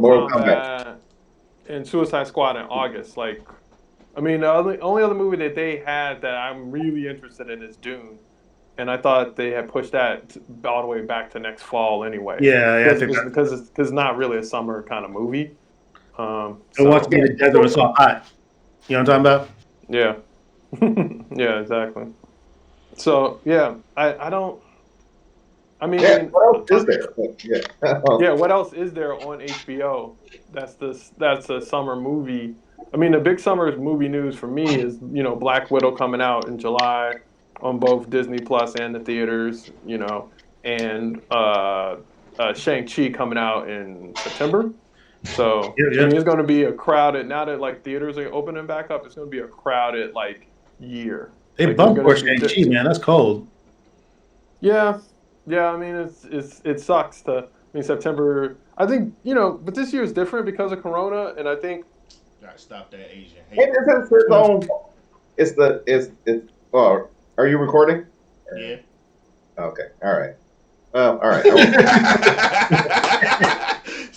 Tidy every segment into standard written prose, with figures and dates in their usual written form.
Mortal Kombat. Kombat, and Suicide Squad in August. Like, I mean, only other movie that they had that I'm really interested in is Dune, and I thought they had pushed that all the way back to next fall anyway, Yeah, I think that. because it's not really a summer kind of movie. It wants to So be in the desert when it's all hot. You know what I'm talking about? yeah, yeah, exactly. So yeah, I don't. I Yeah. mean, What else is there? Yeah. yeah. What else is there on HBO? That's a summer movie. I mean, the big summer movie news for me is Black Widow coming out in July on both Disney Plus and the theaters. And Shang Chi coming out in September. So Yeah, I yeah. mean, it's going to be a crowded. Now that like theaters are opening back up, it's going to be a crowded like year. They Like there's bumped going to for be Shang-Chi, man. That's cold. yeah, yeah. I mean, it sucks to. I mean, September. I think but this year is different because of Corona, and I think Gotta stop that Asian It hate. is its own. It's. Oh, are you recording? Yeah. Okay. All right. Well, all right. I won't-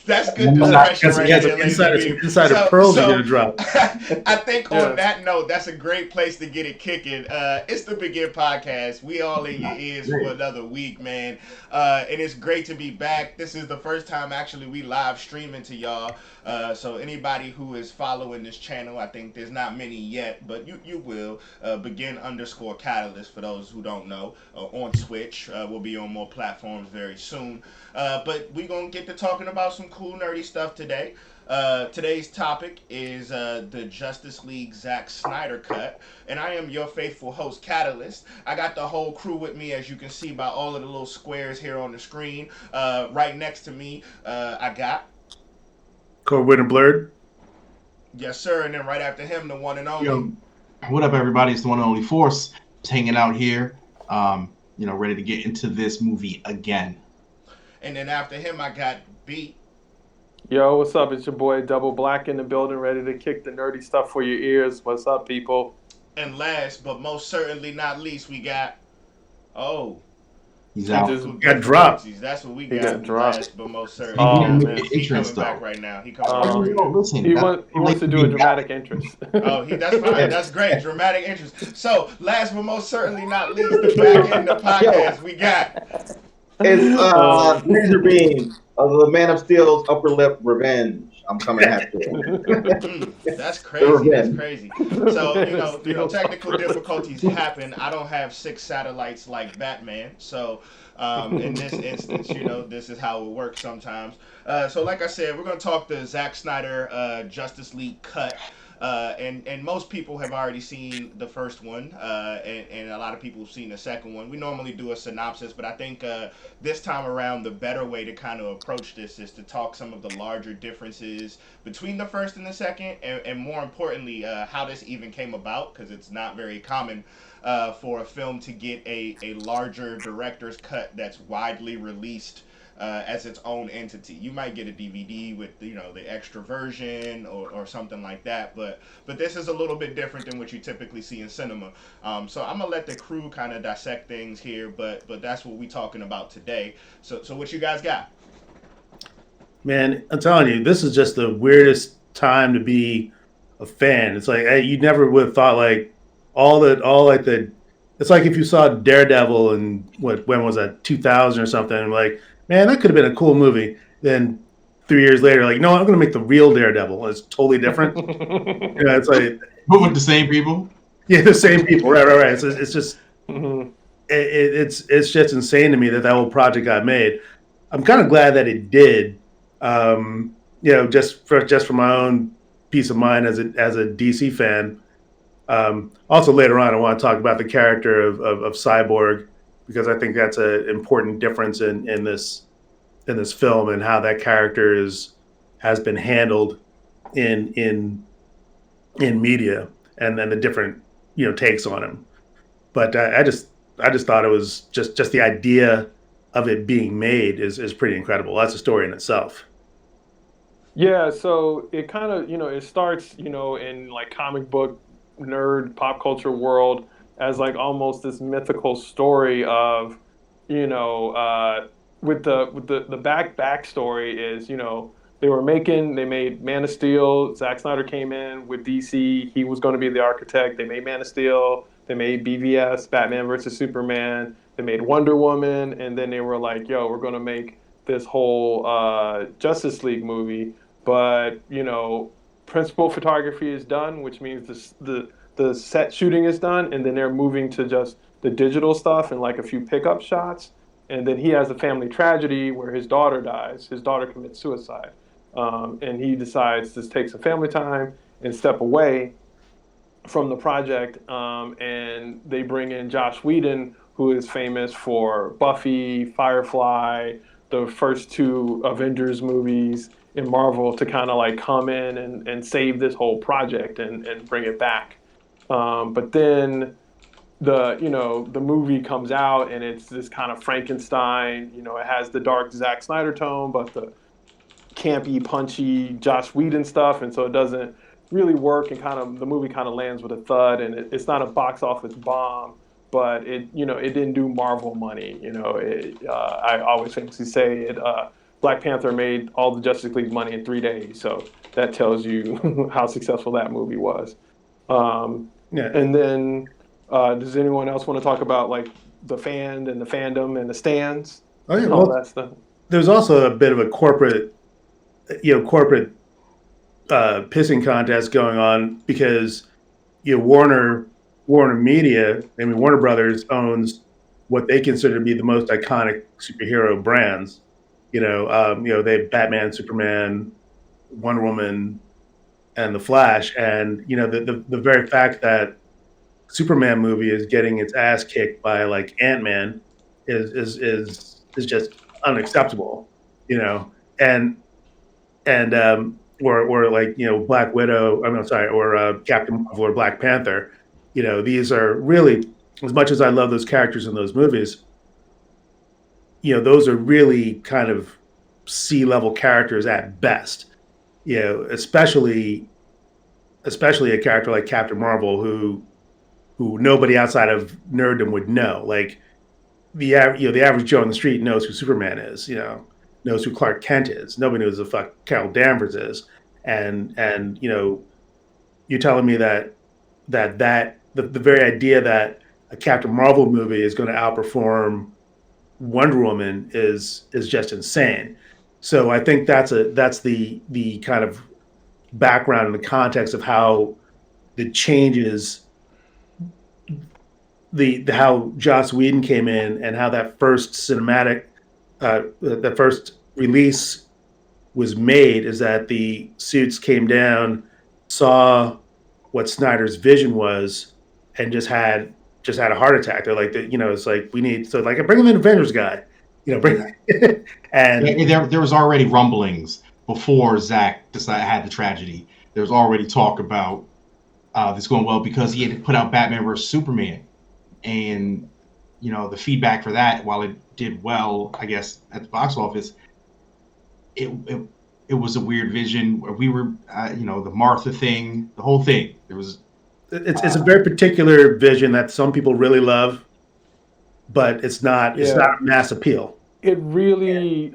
That's good discretion Because right he has there, some ladies insider, and some gentlemen. insider pearls you're gonna drop. I think Yeah. on that note, that's a great place to get it kicking. It's the Begin Podcast. We all in your ears for another week, man. And it's great to be back. This is the first time actually we live streaming to y'all. So anybody who is following this channel, I think there's not many yet, but you will. Begin_Catalyst for those who don't know. On Twitch. We'll be on more platforms very soon. But we're going to get to talking about some cool, nerdy stuff today. Today's topic is the Justice League Zack Snyder cut. And I am your faithful host, Catalyst. I got the whole crew with me, as you can see by all of the little squares here on the screen. Right next to me, I got... Corwin and Blurred. Yes, sir. And then right after him, the one and only... Yo, what up, everybody? It's the one and only Force. Just hanging out here, ready to get into this movie again. And then after him, I got B. yo, what's up? It's your boy Double Black in the building, ready to kick the nerdy stuff for your ears. What's up, people? And last, but most certainly not least, we got... Oh... He's out. just got dropped. That's what we He got. got dropped. Last, but most certainly. Oh, He man. He coming entrance, back though. right now. He coming back Um, right now. Listen, He wants to do a dramatic entrance. Oh, that's fine. That's great. Dramatic interest. So, last but most certainly not least, the back end of the podcast we got. It's Laser Beam of the Man of Steel's Upper Lip Revenge. I'm coming at you. That's crazy. That's crazy. So, technical difficulties happen. I don't have 6 satellites like Batman. So, in this instance, this is how it works sometimes. So, like I said, we're going to talk the Zack Snyder Justice League cut. And most people have already seen the first one, and a lot of people have seen the second one. We normally do a synopsis, but I think this time around the better way to kind of approach this is to talk some of the larger differences between the first and the second, and more importantly, how this even came about, because it's not very common for a film to get a larger director's cut that's widely released as its own entity. You might get a DVD with the extra version or something like that, but this is a little bit different than what you typically see in cinema. So I'm gonna let the crew kind of dissect things here, but that's what we talking about today. So what you guys got? Man, I'm telling you, this is just the weirdest time to be a fan. It's like you never would have thought it's like if you saw Daredevil in when was that, 2000 or something, like, man, that could have been a cool movie. Then 3 years later, like, no, I'm going to make the real Daredevil. It's totally different. It's like, But with the same people. yeah, the same people, right. It's just, Mhm. it's just insane to me that whole project got made. I'm kind of glad that it did. Just for my own peace of mind as a DC fan. Also later on, I want to talk about the character of Cyborg, because I think that's an important difference in this film and how that character has been handled in media, and then the different takes on him. But I just thought it was just the idea of it being made is pretty incredible. That's a story in itself. Yeah, so it kind of, it starts, in like comic book nerd pop culture world as like almost this mythical story of, with the backstory is, they made Man of Steel. Zack Snyder came in with DC. He was going to be the architect. They made Man of Steel. They made BVS, Batman versus Superman. They made Wonder Woman, and then they were like, "Yo, we're going to make this whole Justice League movie." But principal photography is done, which means the set shooting is done, and then they're moving to just the digital stuff and like a few pickup shots. And then he has a family tragedy where his daughter dies. His daughter commits suicide, and he decides to take some family time and step away from the project. And they bring in Josh Whedon, who is famous for Buffy, Firefly, the first two Avengers movies in Marvel, to kind of like come in and save this whole project and bring it back. But then the movie comes out and it's this kind of Frankenstein. It has the dark Zack Snyder tone, but the campy, punchy Josh Whedon stuff, and so it doesn't really work. And the movie kind of lands with a thud, and it's not a box office bomb, but it didn't do Marvel money. I always famously say it. Black Panther made all the Justice League money in 3 days, so that tells you how successful that movie was. Yeah. And then, does anyone else want to talk about like the fan and the fandom and the stands? Oh yeah, and all well, that stuff. there's also a bit of a corporate pissing contest going on because Warner Media, Warner Brothers owns what they consider to be the most iconic superhero brands. They have Batman, Superman, Wonder Woman, and the Flash, and the very fact that Superman movie is getting its ass kicked by like Ant-Man is just unacceptable, and or like Black Widow. I'm sorry, or Captain Marvel or Black Panther. These are really, as much as I love those characters in those movies, those are really kind of C-level characters at best. Especially a character like Captain Marvel, who nobody outside of nerddom would know. Like the average Joe on the street knows who Superman is. Knows who Clark Kent is. Nobody knows who the fuck Carol Danvers is. And you're telling me that the very idea that a Captain Marvel movie is going to outperform Wonder Woman is just insane. So I think that's the kind of background and the context of how the changes, how Joss Whedon came in and how that first cinematic, the first release was made, is that the suits came down, saw what Snyder's vision was, and just had a heart attack. They're like, it's like, we need, so like, bring him an Avengers guy, bring and there was already rumblings before Zach had the tragedy. There was already talk about this going well because he had put out Batman vs Superman, and the feedback for that, while it did well, I guess, at the box office, it was a weird vision where we were, the Martha thing, the whole thing. It's a very particular vision that some people really love, but it's not mass appeal. It really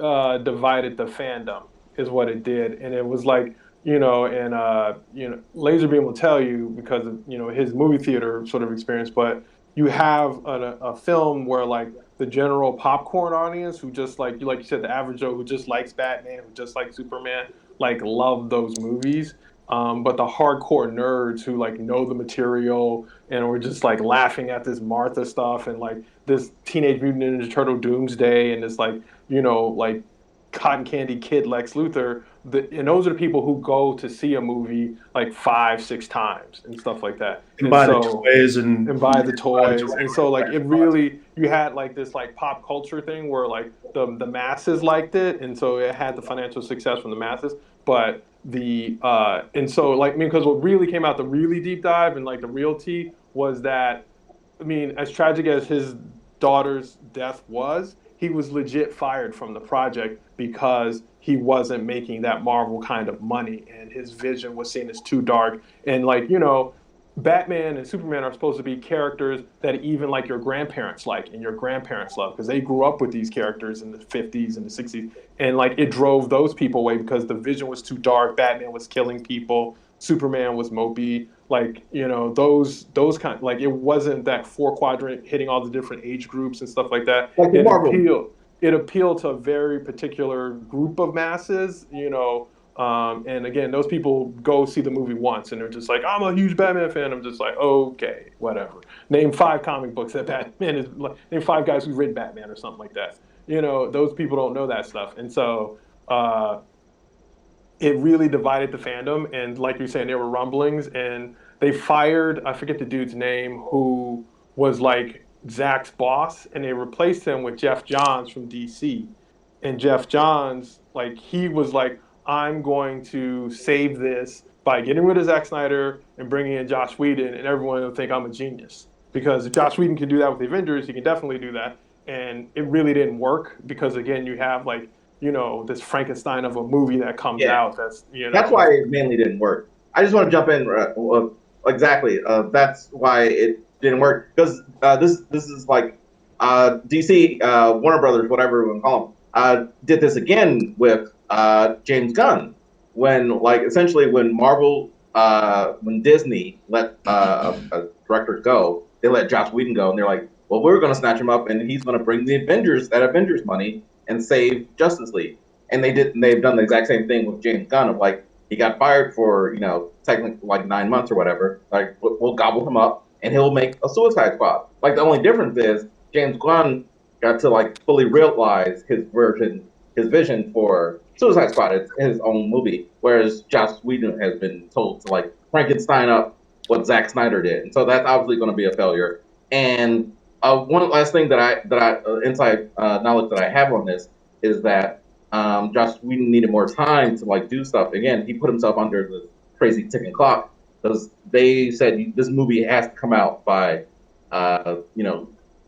divided the fandom, is what it did, and it was like, Laserbeam will tell you because of his movie theater sort of experience, but you have a film where like the general popcorn audience, who just like you said, the average Joe who just likes Batman, who just likes Superman, like love those movies. But the hardcore nerds who like know the material and were just like laughing at this Martha stuff and like this Teenage Mutant Ninja Turtle Doomsday and this like like cotton candy kid Lex Luthor, and those are the people who go to see a movie like 5-6 times and stuff like that, and buy the toys and buy the toys. And so like it really, you had like this like pop culture thing where like the masses liked it, and so it had the financial success from the masses. But and so like, because what really came out, the really deep dive and like the real tea, was that, as tragic as his daughter's death was, he was legit fired from the project because he wasn't making that Marvel kind of money, and his vision was seen as too dark. And like, Batman and Superman are supposed to be characters that even like your grandparents like and your grandparents love because they grew up with these characters in the 50s and the 60s, and like it drove those people away because the vision was too dark. Batman was killing people. Superman was mopey. Like, those kind, like, it wasn't that four quadrant hitting all the different age groups and stuff like that. Like the Marvel. It appealed to a very particular group of masses. And again, those people go see the movie once and they're just like, I'm a huge Batman fan. I'm just like, okay, whatever. Name 5 comic books that Batman is like, name 5 guys who've written Batman or something like that. Those people don't know that stuff. And so it really divided the fandom. And like you're saying, there were rumblings and they fired, I forget the dude's name, who was like Zach's boss, and they replaced him with Jeff Johns from DC. And Jeff Johns, like, he was like, I'm going to save this by getting rid of Zack Snyder and bringing in Joss Whedon, and everyone will think I'm a genius. Because if Joss Whedon can do that with the Avengers, he can definitely do that. And it really didn't work because, again, you have, like, this Frankenstein of a movie that comes out. That's why it mainly didn't work. I just want to jump in. Exactly. That's why it didn't work. Because this is like DC, Warner Brothers, whatever we want to call them, did this again with James Gunn, when Marvel, when Disney let a director go, they let Joss Whedon go, and they're like, well, we're going to snatch him up, and he's going to bring the Avengers money and save Justice League. And they've done the exact same thing with James Gunn, of like, he got fired for technically like 9 months or whatever. Like, we'll gobble him up, and he'll make a Suicide Squad. Like, the only difference is James Gunn got to like fully realize his vision for Suicide Squad. It's his own movie, whereas Joss Whedon has been told to like Frankenstein up what Zack Snyder did, and so that's obviously going to be a failure. And one last thing that I inside knowledge that I have on this is that Joss Whedon needed more time to like do stuff. Again, he put himself under the crazy ticking clock because they said this movie has to come out by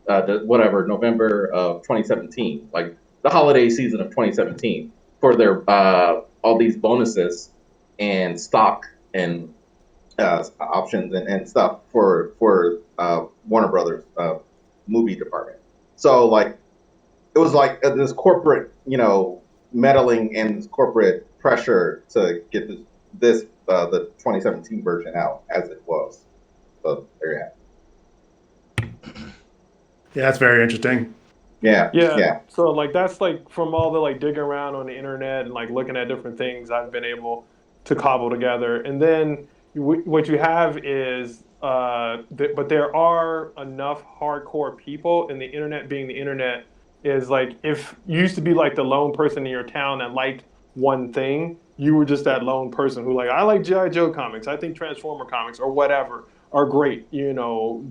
November of 2017, like the holiday season of 2017, for their all these bonuses and stock and options and stuff for Warner Brothers movie department. So like it was like this corporate meddling and this corporate pressure to get the 2017 version out as it was. So there you have it. Yeah, that's very interesting. Yeah. So like that's like from all the like digging around on the internet and like looking at different things I've been able to cobble together. And then what you have is but there are enough hardcore people, and the internet being the internet is like, if you used to be like the lone person in your town that liked one thing, you were just that lone person who like, I like G.I. Joe comics, I think Transformer comics or whatever are great.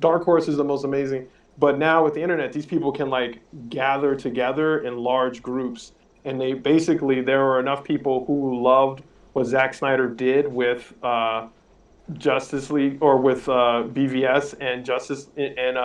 Dark Horse is the most amazing. But now with the internet, these people can like gather together in large groups, and there were enough people who loved what Zack Snyder did with Justice League, or with BVS and Justice and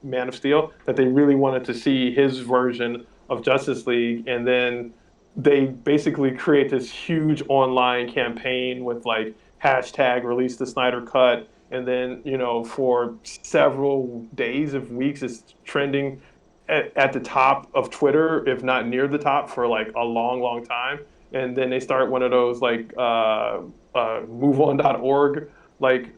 Man of Steel, that they really wanted to see his version of Justice League. And then they basically create this huge online campaign with like hashtag release the Snyder cut. And then, for several days of weeks, it's trending at the top of Twitter, if not near the top, for like a long, long time. And then they start one of those like moveon.org like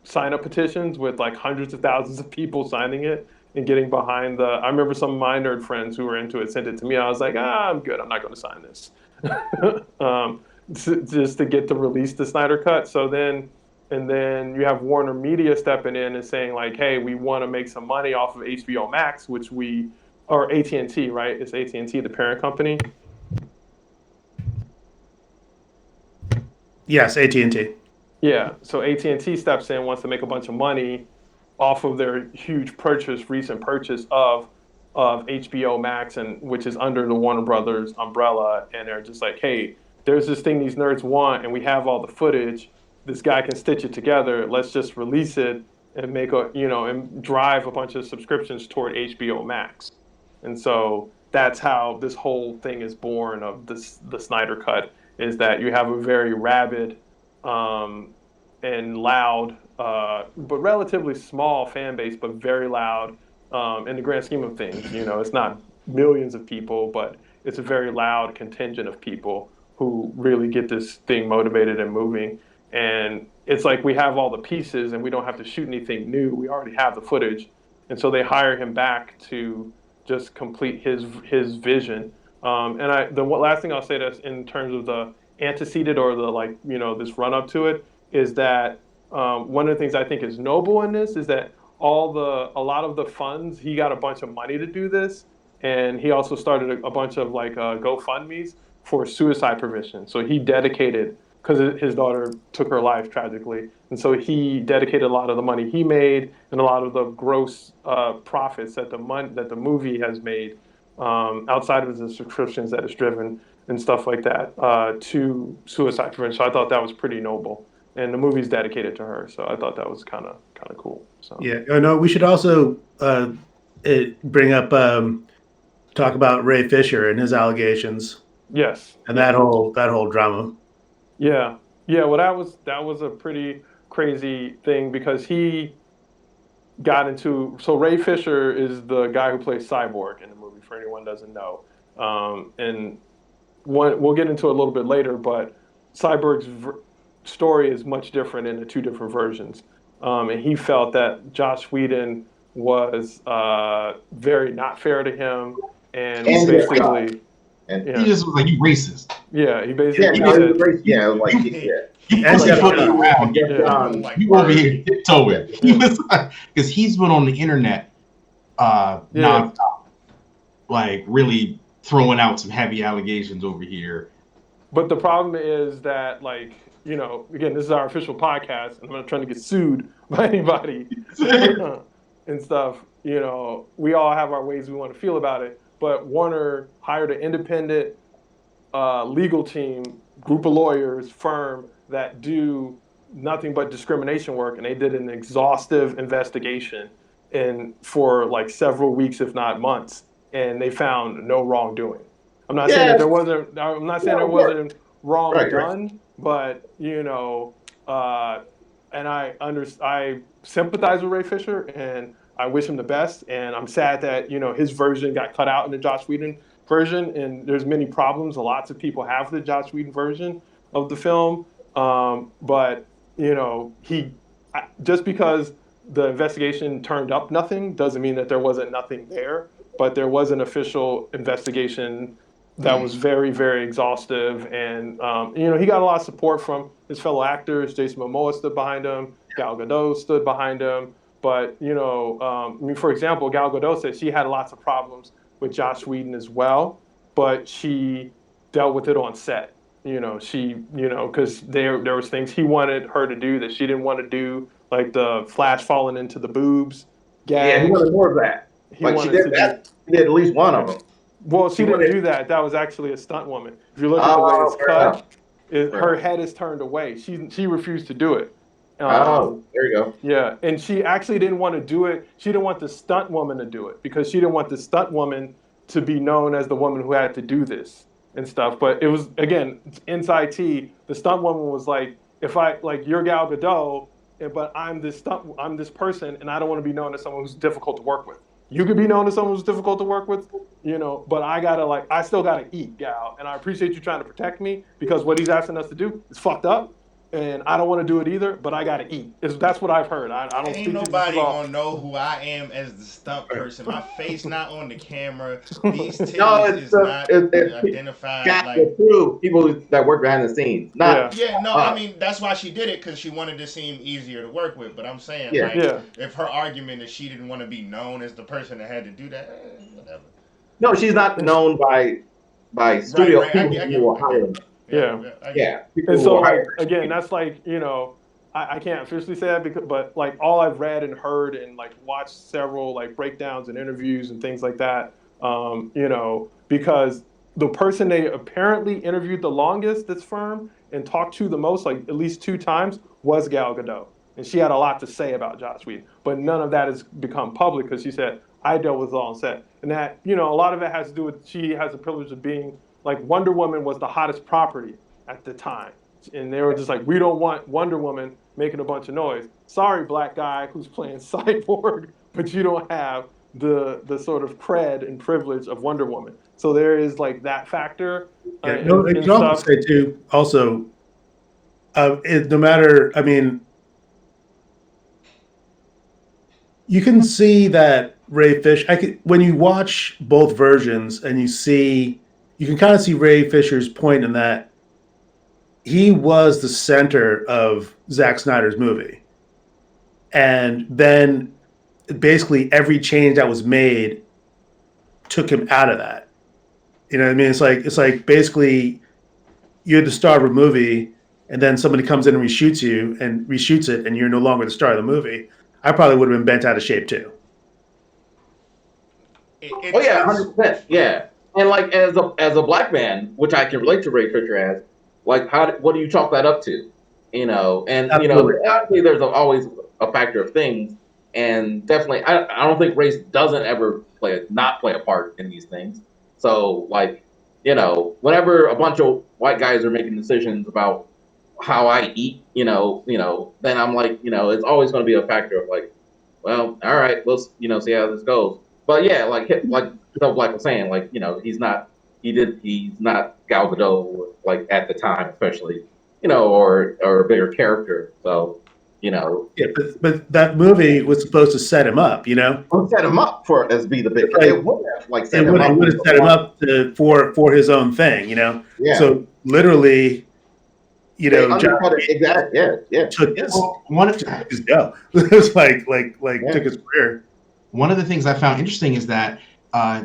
sign up petitions with like hundreds of thousands of people signing it and getting behind I remember some of my nerd friends who were into it sent it to me. I was like, I'm good. I'm not going to sign this. Just to get to release the Snyder cut. And then you have Warner Media stepping in and saying like, hey, we want to make some money off of HBO Max, or AT&T, right? It's AT&T, the parent company. Yes, AT&T. Yeah, so AT&T steps in, wants to make a bunch of money off of their huge recent purchase of HBO Max, which is under the Warner Brothers umbrella, and they're just like, hey, there's this thing these nerds want, and we have all the footage. This guy can stitch it together. Let's just release it and and drive a bunch of subscriptions toward HBO Max. And so that's how this whole thing is born of the Snyder cut, is that you have a very rabid and loud, but relatively small fan base, but very loud in the grand scheme of things. You know, it's not millions of people, but it's a very loud contingent of people who really get this thing motivated and moving. And it's like we have all the pieces and we don't have to shoot anything new. We already have the footage. And so they hire him back to just complete his vision. The last thing I'll say that's in terms of the antecedent or the like, you know, this run up to it is that one of the things I think is noble in this is that a lot of the funds, he got a bunch of money to do this, and he also started a bunch of like GoFundMe's for suicide prevention. So he dedicated, because his daughter took her life tragically, and so he dedicated a lot of the money he made and a lot of the gross profits that the movie has made outside of the subscriptions that it's driven and stuff like that to suicide prevention. So I thought that was pretty noble, and the movie's dedicated to her. So I thought that was kind of cool. So Yeah. Oh no, we should also bring up talk about Ray Fisher and his allegations yes, and that whole drama. yeah, yeah. Well, that was a pretty crazy thing because he got into. So Ray Fisher is the guy who plays Cyborg in the movie. For anyone who doesn't know, and we'll get into it a little bit later, but Cyborg's story is much different in the two different versions. And he felt that Joss Whedon was very not fair to him and basically. And Yeah. He just was like, "You racist." Yeah, he basically yeah, he no, said, it was racist. Yeah, like You And pussyfooting around. Jeff Yeah. Johns. Like, You over here tiptoeing. He was because he's been on the internet nonstop, like really throwing out some heavy allegations over here. But the problem is that, like, you know, again, this is our official podcast, and I'm not trying to get sued by anybody and stuff. You know, we all have our ways we want to feel about it. But Warner hired an independent legal team, group of lawyers, firm that do nothing but discrimination work, and they did an exhaustive investigation for like several weeks, if not months, and they found no wrongdoing. I'm not saying that there wasn't. I'm not saying there wasn't wrong done, but you know, and I sympathize with Ray Fisher, and I wish him the best. And I'm sad that you know his version got cut out in the Joss Whedon version, and there's many problems. Lots of people have the Joss Whedon version of the film, but you know just because the investigation turned up nothing doesn't mean that there wasn't nothing there. But there was an official investigation that was very, very exhaustive, and you know he got a lot of support from his fellow actors. Jason Momoa stood behind him. Gal Gadot stood behind him. But you know, I mean, for example, Gal Gadot said she had lots of problems with Joss Whedon as well, but she dealt with it on set. You know, because there was things he wanted her to do that she didn't want to do, like the Flash falling into the boobs gag. Yeah, he wanted more of that. Like she did that. She did at least one of them. Well, she didn't do that. That was actually a stunt woman. If you look at the way it's cut, her head is turned away. She refused to do it. There you go. Yeah, and she actually didn't want to do it. She didn't want the stunt woman to do it because she didn't want the stunt woman to be known as the woman who had to do this and stuff. But it was, again, inside T, the stunt woman was like, if I, like, you're Gal Gadot, but I'm this person, and I don't want to be known as someone who's difficult to work with. You could be known as someone who's difficult to work with, you know, but I still gotta eat, Gal. And I appreciate you trying to protect me because what he's asking us to do is fucked up. And I don't want to do it either, but I gotta eat. That's what I've heard. I don't. Ain't nobody gonna know who I am as the stunt person. My face not on the camera. These titties is not identified. Got to prove people that work behind the scenes. Not I mean that's why she did it because she wanted to seem easier to work with. But I'm saying, if her argument is she didn't want to be known as the person that had to do that, whatever. No, she's not known by studio people who will hire her. Yeah. And so, like, again, that's like, you know, I can't officially say that but like all I've read and heard and like watched several like breakdowns and interviews and things like that, you know, because the person they apparently interviewed the longest, this firm, and talked to the most, like at least 2 times, was Gal Gadot. And she had a lot to say about Joss Whedon, but none of that has become public because she said, I dealt with it all on set. And that, you know, a lot of it has to do with she has the privilege of being, like, Wonder Woman was the hottest property at the time. and they were just like, we don't want Wonder Woman making a bunch of noise. Sorry, black guy who's playing Cyborg, but you don't have the sort of cred and privilege of Wonder Woman. So there is like that factor. Yeah, no, I can also say too. Also, no matter, I mean, you can see that Ray Fisher. When you watch both versions, and you can kind of see Ray Fisher's point in that he was the center of Zack Snyder's movie, and then basically every change that was made took him out of that. You know what I mean? It's like basically you're the star of a movie, and then somebody comes in and reshoots you and reshoots it, and you're no longer the star of the movie. I probably would have been bent out of shape too. Oh yeah, 100%. Yeah, and like as a black man, which I can relate to Ray Fisher as, like what do you chalk that up to? You know, and Absolutely. obviously there's always a factor of things, and definitely I don't think race doesn't ever not play a part in these things. So like, whenever a bunch of white guys are making decisions about how I eat, then I'm like, it's always going to be a factor of like, well, all right, let's, see how this goes. But yeah, like Black was saying, like, he's not Gal Gadot, like at the time, especially, or a bigger character. So, Yeah, but that movie was supposed to set him up, set him up as be the big. Right. It would have set him up for his own thing, Yeah. So literally, exactly. Yeah. took his go. It was took his career. One of the things I found interesting is that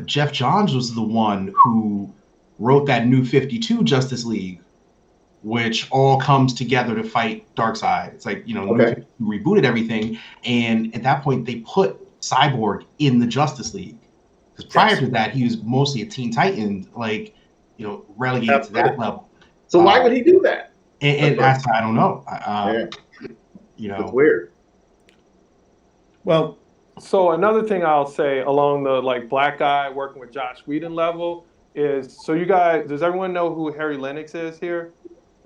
Jeff Johns was the one who wrote that New 52 Justice League, which all comes together to fight Darkseid. It's like, Okay. rebooted everything. And at that point, they put Cyborg in the Justice League. Because prior to that, he was mostly a Teen Titan, relegated to that level. So why would he do that? And I don't know. It's weird. Well, So another thing I'll say along the like black guy working with Josh Whedon level is, so you guys, does everyone know who Harry Lennox is here?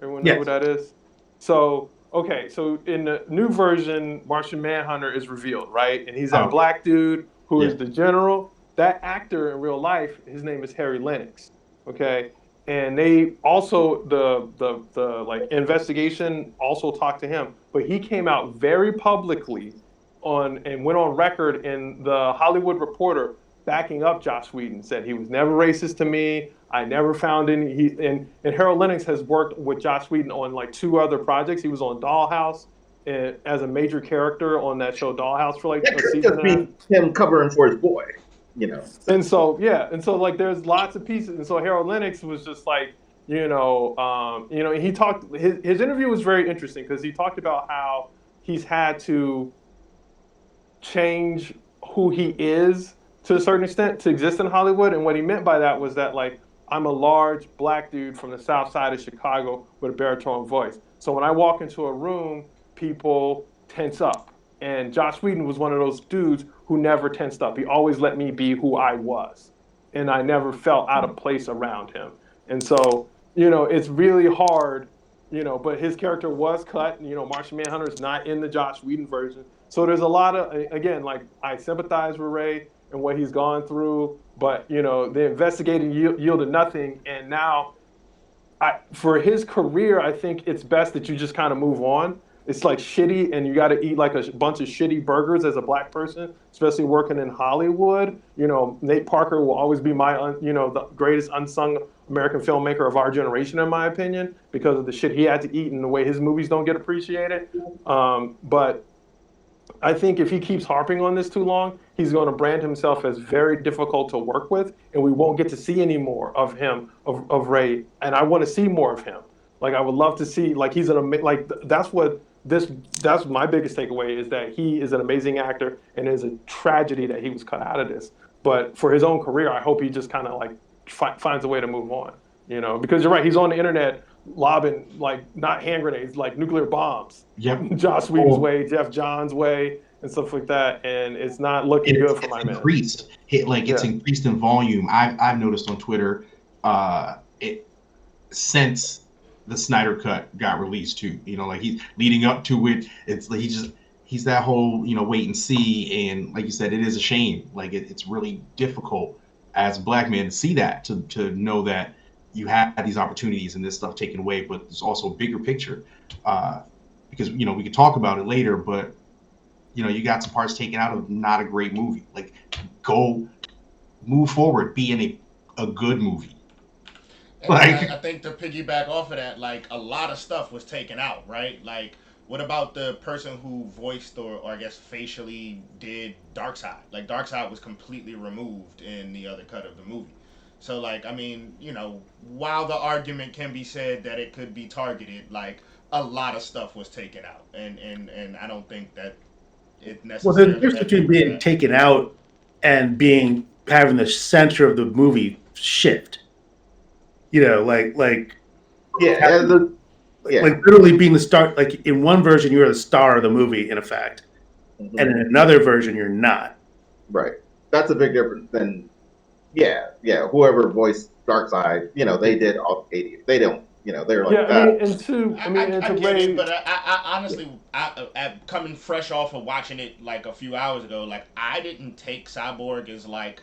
Everyone know Yes. who that is? So, okay, so in the new version, Martian Manhunter is revealed, right? And he's that black dude who is the general. That actor in real life, his name is Harry Lennox, okay? And they also, the like investigation also talked to him, but he came out very publicly and went on record in the Hollywood Reporter backing up Joss Whedon, said he was never racist to me. I never found any. And Harold Lennox has worked with Joss Whedon on like 2 other projects. He was on Dollhouse as a major character on that show Dollhouse for like a season. Just be him covering for his boy, And so like there's lots of pieces. And so Harold Lennox was just like, he talked. His interview was very interesting because he talked about how he's had to change who he is to a certain extent to exist in Hollywood. And what he meant by that was that, like, I'm a large black dude from the south side of Chicago with a baritone voice. So when I walk into a room, people tense up. And Joss Whedon was one of those dudes who never tensed up. He always let me be who I was. And I never felt out of place around him. And so, it's really hard, but his character was cut. Martian Manhunter is not in the Joss Whedon version. So there's a lot of, again, like, I sympathize with Ray and what he's gone through, but, the investigating yielded nothing. And now, for his career, I think it's best that you just kind of move on. It's like shitty, and you got to eat like a bunch of shitty burgers as a black person, especially working in Hollywood. Nate Parker will always be my, the greatest unsung American filmmaker of our generation, in my opinion, because of the shit he had to eat and the way his movies don't get appreciated. But I think if he keeps harping on this too long, he's going to brand himself as very difficult to work with, and we won't get to see any more of him, of Ray. And I want to see more of him. Like, I would love to see, like, that's my biggest takeaway, is that he is an amazing actor, and it is a tragedy that he was cut out of this. But for his own career, I hope he just kind of like finds a way to move on, because you're right, he's on the internet lobbing, like, not hand grenades, like nuclear bombs. Yep. Joss Whedon's way, Jeff Johns' way, and stuff like that, and it's not looking good for my man. It's increased in volume. I've noticed on Twitter, since the Snyder cut got released too. You know, like he's leading up to it. It's like he's that whole, you know, wait and see. And like you said, it is a shame. Like it's really difficult as a black man to see that, to know that you have these opportunities and this stuff taken away, but there's also a bigger picture. Because, you know, we could talk about it later, but, you know, you got some parts taken out of not a great movie. Like, go move forward, be in a good movie. And Like, I think to piggyback off of that, like a lot of stuff was taken out, right? Like, what about the person who voiced or I guess facially did Darkseid? Like, Darkseid was completely removed in the other cut of the movie. So, like, I mean, you know, while the argument can be said that it could be targeted, like a lot of stuff was taken out, and I don't think that it Well, the necessarily difference had to between do with being that. taken out and being having the center of the movie shift. You know, Yeah, like literally being the star. Like in one version, you're the star of the movie, in effect, Mhm. and in another version, you're not. Right. That's a big difference than whoever voiced Darkseid, you know, they did all 80. They don't, you know, they're Yeah, like I mean, that. and I to get it, Ray, but I honestly, coming fresh off of watching it like a few hours ago, like I didn't take Cyborg as like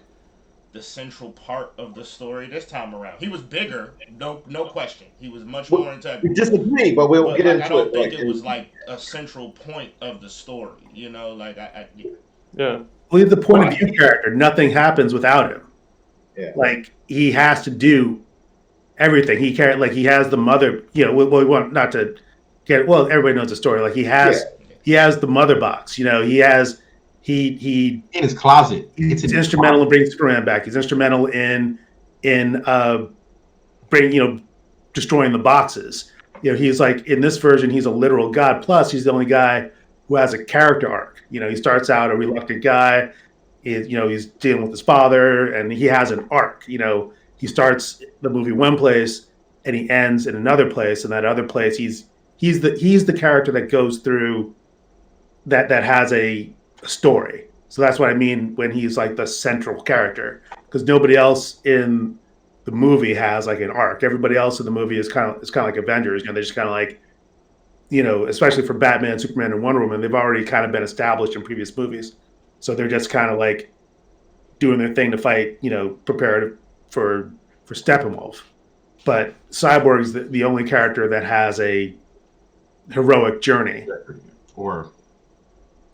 the central part of the story this time around. He was bigger, no question. He was much more We integral. disagree, but we'll But get like I into don't it think like it was like a central point of the story. You know, like yeah. yeah, Well, he's the point of Right. view character. Nothing happens without him. yeah. Like he has to do everything. He can't. Like he has the mother. You know, well, we want not to get. Well, everybody knows the story. Like Yeah. he has the mother box. You know, he in his closet. It's he's in his instrumental in closet. bringing Superman back. He's instrumental in bring destroying the boxes. You know, he's like in this version, he's a literal god. Plus, he's the only guy who has a character arc. You know, he starts out a reluctant guy. He's dealing with his father, and he has an arc. You know, he starts the movie one place, and he ends in another place. And that other place, he's the character that goes through that has a story. So that's what I mean when he's like the central character, because nobody else in the movie has like an arc. Everybody else in the movie is kind of like Avengers. You know, they're just kind of like, especially for Batman, Superman, and Wonder Woman, they've already kind of been established in previous movies. So they're just kind of like doing their thing to fight, prepare for Steppenwolf. But Cyborg is the only character that has a heroic journey. Or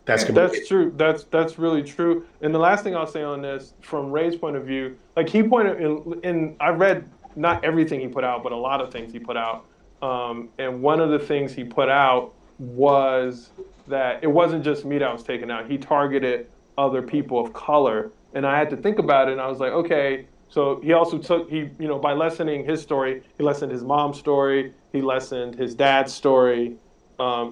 That's that's true. That's really true. And the last thing I'll say on this, from Ray's point of view, like he pointed in I read not everything he put out, but a lot of things he put out. And one of the things he put out was that it wasn't just me that was taken out. He targeted other people of color, and I had to think about it. And I was like, okay. So he also by lessening his story, he lessened his mom's story, he lessened his dad's story.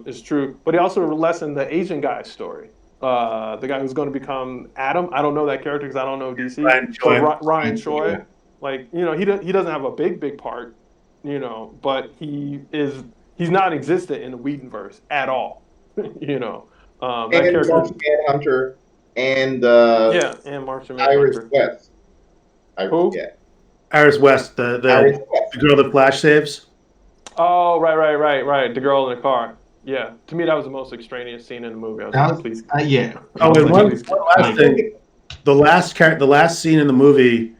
Is true, but he also lessened the Asian guy's story. The guy who's going to become Adam. I don't know that character because I don't know DC. Ryan Choi. But Ryan Choi, Yeah. like he doesn't have a big part, but he's not existent in the Whedonverse at all. That And character. Martian Manhunter and Yeah, and Martian Iris Manhunter. West. Who? Yeah. Iris West, Iris the West. girl that Flash saves. Oh, right. The girl in the car. Yeah, to me that was the most extraneous scene in the movie. I was like, please. yeah. Oh, and one Please. last thing. The last scene in the movie,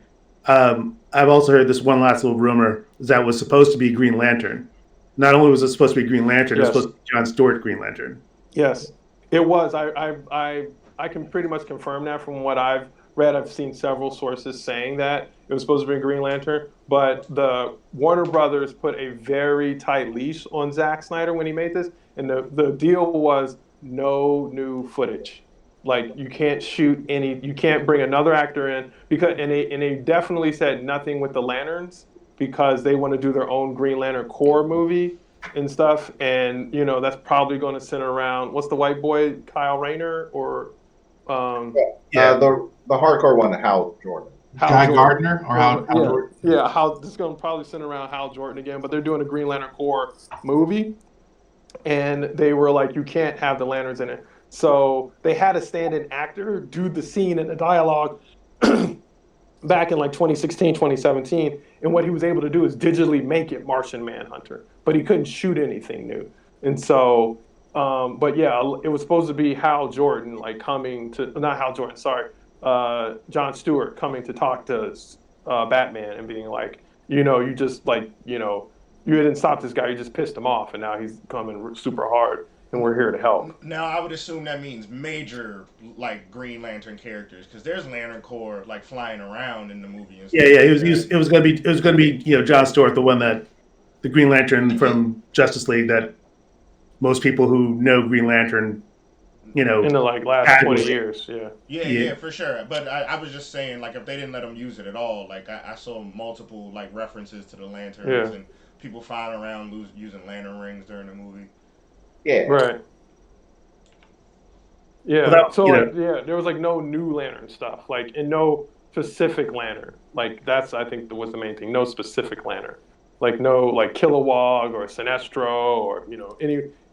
I've also heard this one last little rumor is that was supposed to be Green Lantern. Not only was it supposed to be Green Lantern, it was Yes. supposed to be John Stewart Green Lantern. Yes, it was. I can pretty much confirm that from what I've read. I've seen several sources saying that it was supposed to be Green Lantern, but the Warner Brothers put a very tight leash on Zack Snyder when he made this, and the deal was no new footage. Like you can't you can't bring another actor in because, and they definitely said nothing with the Lanterns because they want to do their own Green Lantern Corps movie and stuff, and that's probably going to center around what's the white boy, Kyle Rayner or The hardcore one, Hal Jordan. Guy Jordan. Gardner or Hal yeah, Jordan? yeah. This is going to probably center around Hal Jordan again, but they're doing a Green Lantern Corps movie, and they were like, you can't have the lanterns in it. So they had a stand-in actor do the scene and the dialogue back in like 2016, 2017, and what he was able to do is digitally make it Martian Manhunter, but he couldn't shoot anything new. And so, but yeah, it was supposed to be Hal Jordan, like coming to, not Hal Jordan, sorry, John Stewart coming to talk to Batman and being like, you just like, you didn't stop this guy, you just pissed him off, and now he's coming super hard, and we're here to help. Now I would assume that means major like Green Lantern characters because there's Lantern Corps like flying around in the movie and stuff. Yeah. Like that. It was gonna be John Stewart, the one that the Green Lantern from Justice League that most people who know Green Lantern, In the like last 20 years, yeah. Yeah, for sure. But I was just saying, like, if they didn't let them use it at all, like, I saw multiple like references to the lanterns and people flying around using lantern rings during the movie. Yeah. Right. Yeah. Without, So there was like no new lantern stuff, like, and no specific lantern. Like that's I think was the main thing. No specific lantern. Like no like Kilowog or Sinestro or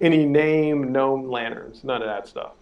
any name known lanterns. None of that stuff.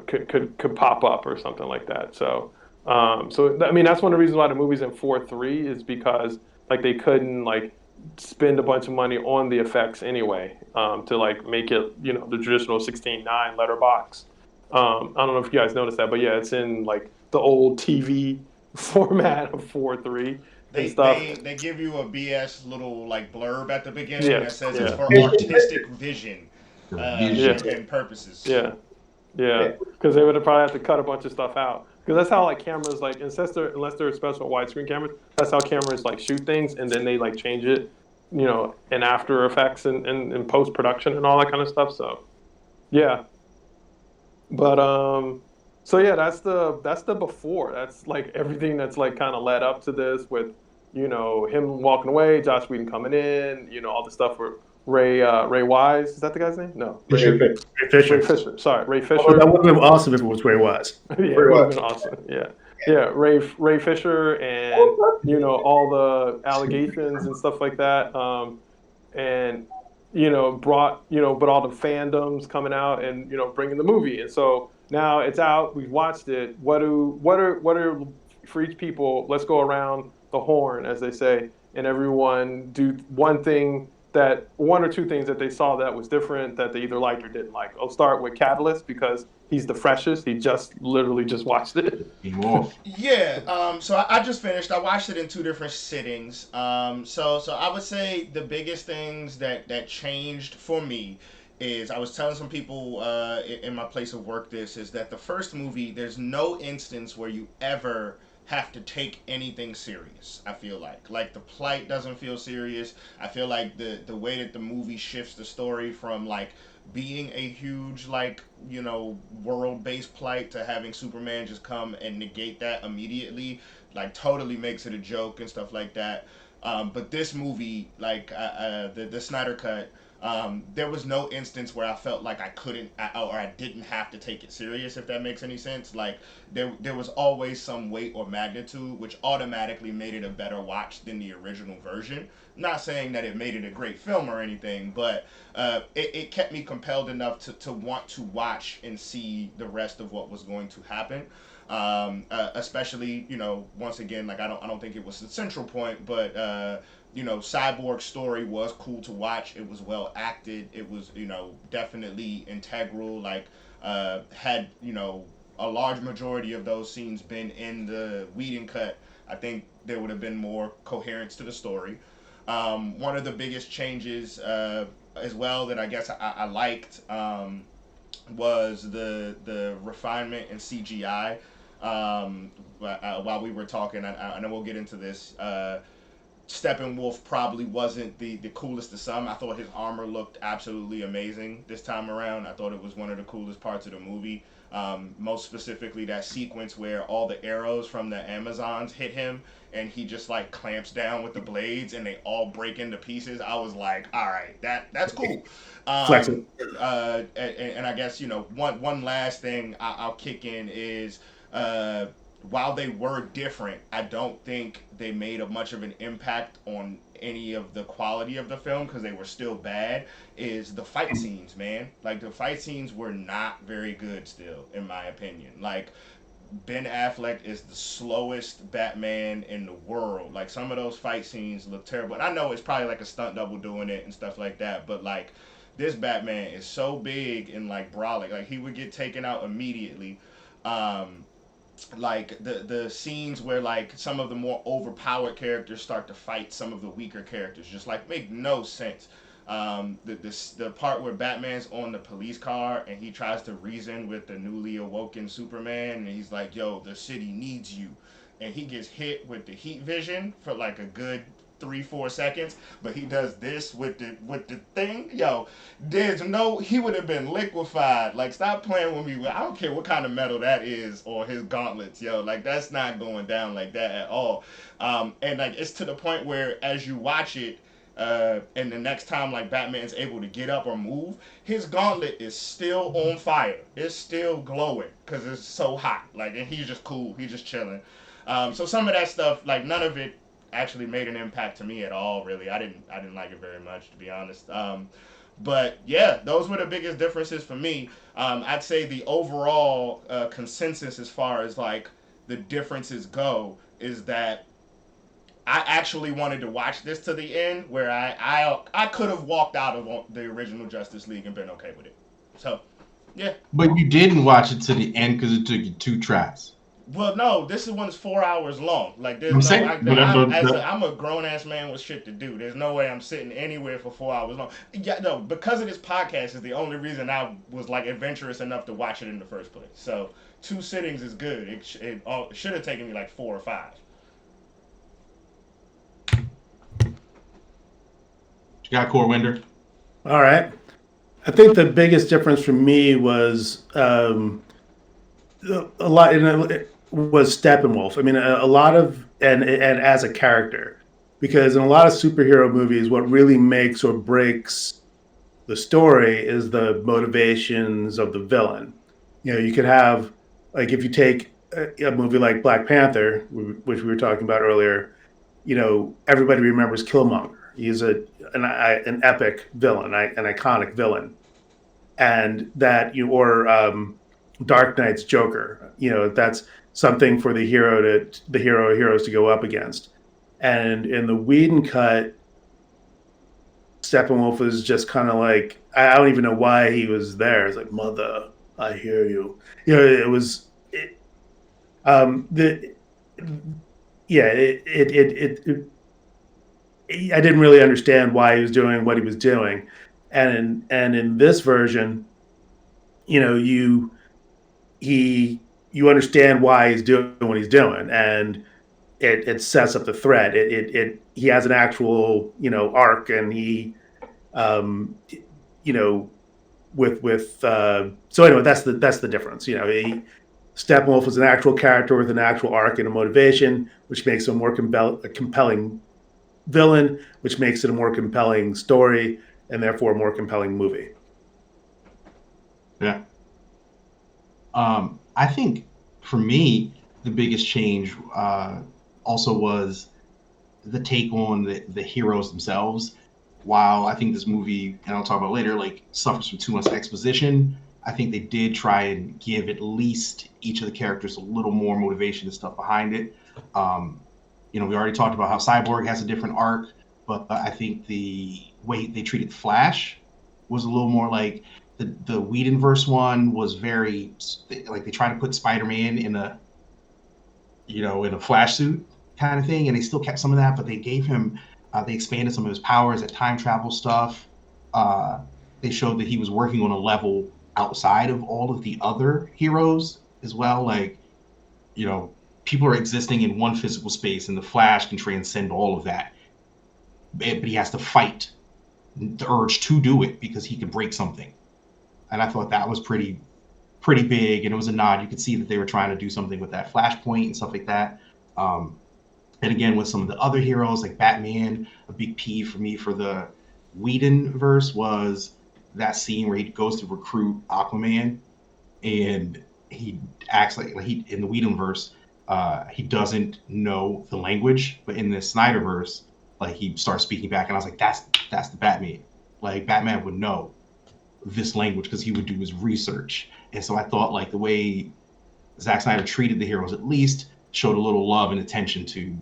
Could pop up or something like that. So I mean that's one of the reasons why the movie's in 4:3 is because like they couldn't like spend a bunch of money on the effects anyway to like make it the traditional 16:9 letterbox. I don't know if you guys noticed that, but yeah, it's in like the old TV format of 4:3 and stuff. They give you a BS little like blurb at the beginning that says it's for Yeah. artistic vision and purposes. Yeah, because they would have probably had to cut a bunch of stuff out. Because that's how like cameras like unless they're special widescreen cameras, that's how cameras like shoot things and then they like change it, in After Effects and in post production and all that kind of stuff. So, yeah. But so yeah, that's the before. That's like everything that's like kind of led up to this with, him walking away, Joss Whedon coming in, all the stuff with Ray Wise. Is that the guy's name? No. Fisher. Ray Fisher. Sorry, Ray Fisher. Oh, that would have been awesome if it was Ray Wise. Yeah, it would have been awesome. Yeah. Ray Fisher and all the allegations and stuff like that. And brought but all the fandoms coming out and bringing the movie. And so now it's out. We've watched it. What are for each people? Let's go around the horn, as they say, and everyone do one or two things that they saw that was different that they either liked or didn't like. I'll start with Catalyst because he's the freshest. He literally just watched it. Yeah. So I just finished. I watched it in 2 different sittings. So I would say the biggest things that changed for me is I was telling some people in my place of work is that the first movie, there's no instance where you ever have to take anything serious. I feel like the plight doesn't feel serious. I feel like the way that the movie shifts the story from like being a huge like world-based plight to having Superman just come and negate that immediately like totally makes it a joke and stuff like that. But this movie, like the Snyder cut, there was no instance where I felt like I didn't have to take it serious, if that makes any sense. Like there was always some weight or magnitude, which automatically made it a better watch than the original version. Not saying that it made it a great film or anything, but it kept me compelled enough to want to watch and see the rest of what was going to happen. Especially, once again, like I don't think it was the central point, but Cyborg Story was cool to watch. It was well acted. It was, definitely integral. Like, had, a large majority of those scenes been in the Whedon cut, I think there would have been more coherence to the story. One of the biggest changes, as well, that I guess I liked, was the refinement and CGI. While we were talking, I know we'll get into this. Steppenwolf probably wasn't the coolest of some. I thought his armor looked absolutely amazing this time around. I thought it was one of the coolest parts of the movie. Most specifically that sequence where all the arrows from the Amazons hit him and he just like clamps down with the blades and they all break into pieces. I was like, all right, that's cool. And I guess, one last thing I'll kick in is, while they were different, I don't think they made much of an impact on any of the quality of the film because they were still bad. Is the fight scenes, man. Like the fight scenes were not very good still, in my opinion. Like Ben Affleck is the slowest Batman in the world. Like some of those fight scenes look terrible. And I know it's probably like a stunt double doing it and stuff like that, but like this Batman is so big and like brolic. Like he would get taken out immediately. Um, like the scenes where like some of the more overpowered characters start to fight some of the weaker characters just like make no sense. The part where Batman's on the police car and he tries to reason with the newly awoken Superman and he's like, yo, the city needs you, and he gets hit with the heat vision for like a good 3-4 seconds, but he does this with the thing. Yo, there's no, he would have been liquefied. Like, stop playing with me. I don't care what kind of metal that is or his gauntlets. Yo, like that's not going down like that at all. And like it's to the point where as you watch it, and the next time like Batman's able to get up or move, his gauntlet is still on fire. It's still glowing because it's so hot. Like, and he's just cool. He's just chilling. So some of that stuff, like none of it actually made an impact to me at all. Really, I didn't like it very much, to be honest. But yeah, those were the biggest differences for me. I'd say the overall consensus as far as like the differences go is that I actually wanted to watch this to the end, where I could have walked out of the original Justice League and been okay with it. So, yeah. But you didn't watch it to the end because it took you 2 tries. Well, no, this one's 4 hours long. Like, there's I'm no, saying, I'm a grown ass man with shit to do. There's no way I'm sitting anywhere for 4 hours long. Yeah, no, because of this podcast is the only reason I was like adventurous enough to watch it in the first place. So 2 sittings is good. It should have taken me like 4 or 5. You got Corwinder. All right. I think the biggest difference for me was a lot. It was Steppenwolf. I mean, a lot of and as a character, because in a lot of superhero movies, what really makes or breaks the story is the motivations of the villain. You know, you could have like if you take a movie like Black Panther, which we were talking about earlier. You know, everybody remembers Killmonger. He's an epic villain, an iconic villain, and that you or Dark Knight's Joker. You know, that's something for the heroes to go up against. And in the Whedon cut, Steppenwolf was just kind of like I don't even know why he was there. It's like, mother, I hear you. You know, it was the yeah it I didn't really understand why he was doing what he was doing, and in this version, you know, you understand why he's doing what he's doing, and it sets up the threat. He has an actual arc, and he you know with so anyway that's the difference. You know, Steppenwolf is an actual character with an actual arc and a motivation, which makes him more compelling villain, which makes it a more compelling story and therefore a more compelling movie. Yeah. I think for me, the biggest change also was the take on the heroes themselves. While I think this movie, and I'll talk about later, like suffers from too much exposition, I think they did try and give at least each of the characters a little more motivation and stuff behind it. You know, we already talked about how Cyborg has a different arc, but I think the way they treated Flash was a little more like the Whedonverse one was very like they tried to put Spider-Man in a Flash suit kind of thing, and they still kept some of that, but they gave him they expanded some of his powers, that time travel stuff. They showed that he was working on a level outside of all of the other heroes as well, like people are existing in one physical space, and the Flash can transcend all of that. But he has to fight the urge to do it because he could break something. And I thought that was pretty big, and it was a nod. You could see that they were trying to do something with that Flashpoint and stuff like that. And again, with some of the other heroes like Batman, a big peeve for me for the Whedon verse was that scene where he goes to recruit Aquaman, and he acts like he in the Whedon verse. He doesn't know the language, but in the Snyderverse, like he starts speaking back, and I was like, that's the Batman. Like Batman would know this language because he would do his research. And so I thought like the way Zack Snyder treated the heroes, at least showed a little love and attention to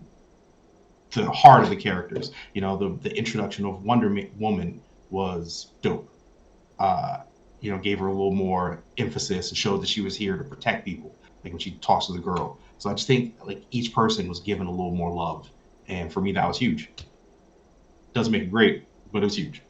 the heart of the characters. You know, the introduction of Woman was dope. You know, gave her a little more emphasis and showed that she was here to protect people, like when she talks to the girl. So I just think like each person was given a little more love, and for me that was huge. Doesn't make it great, but it was huge.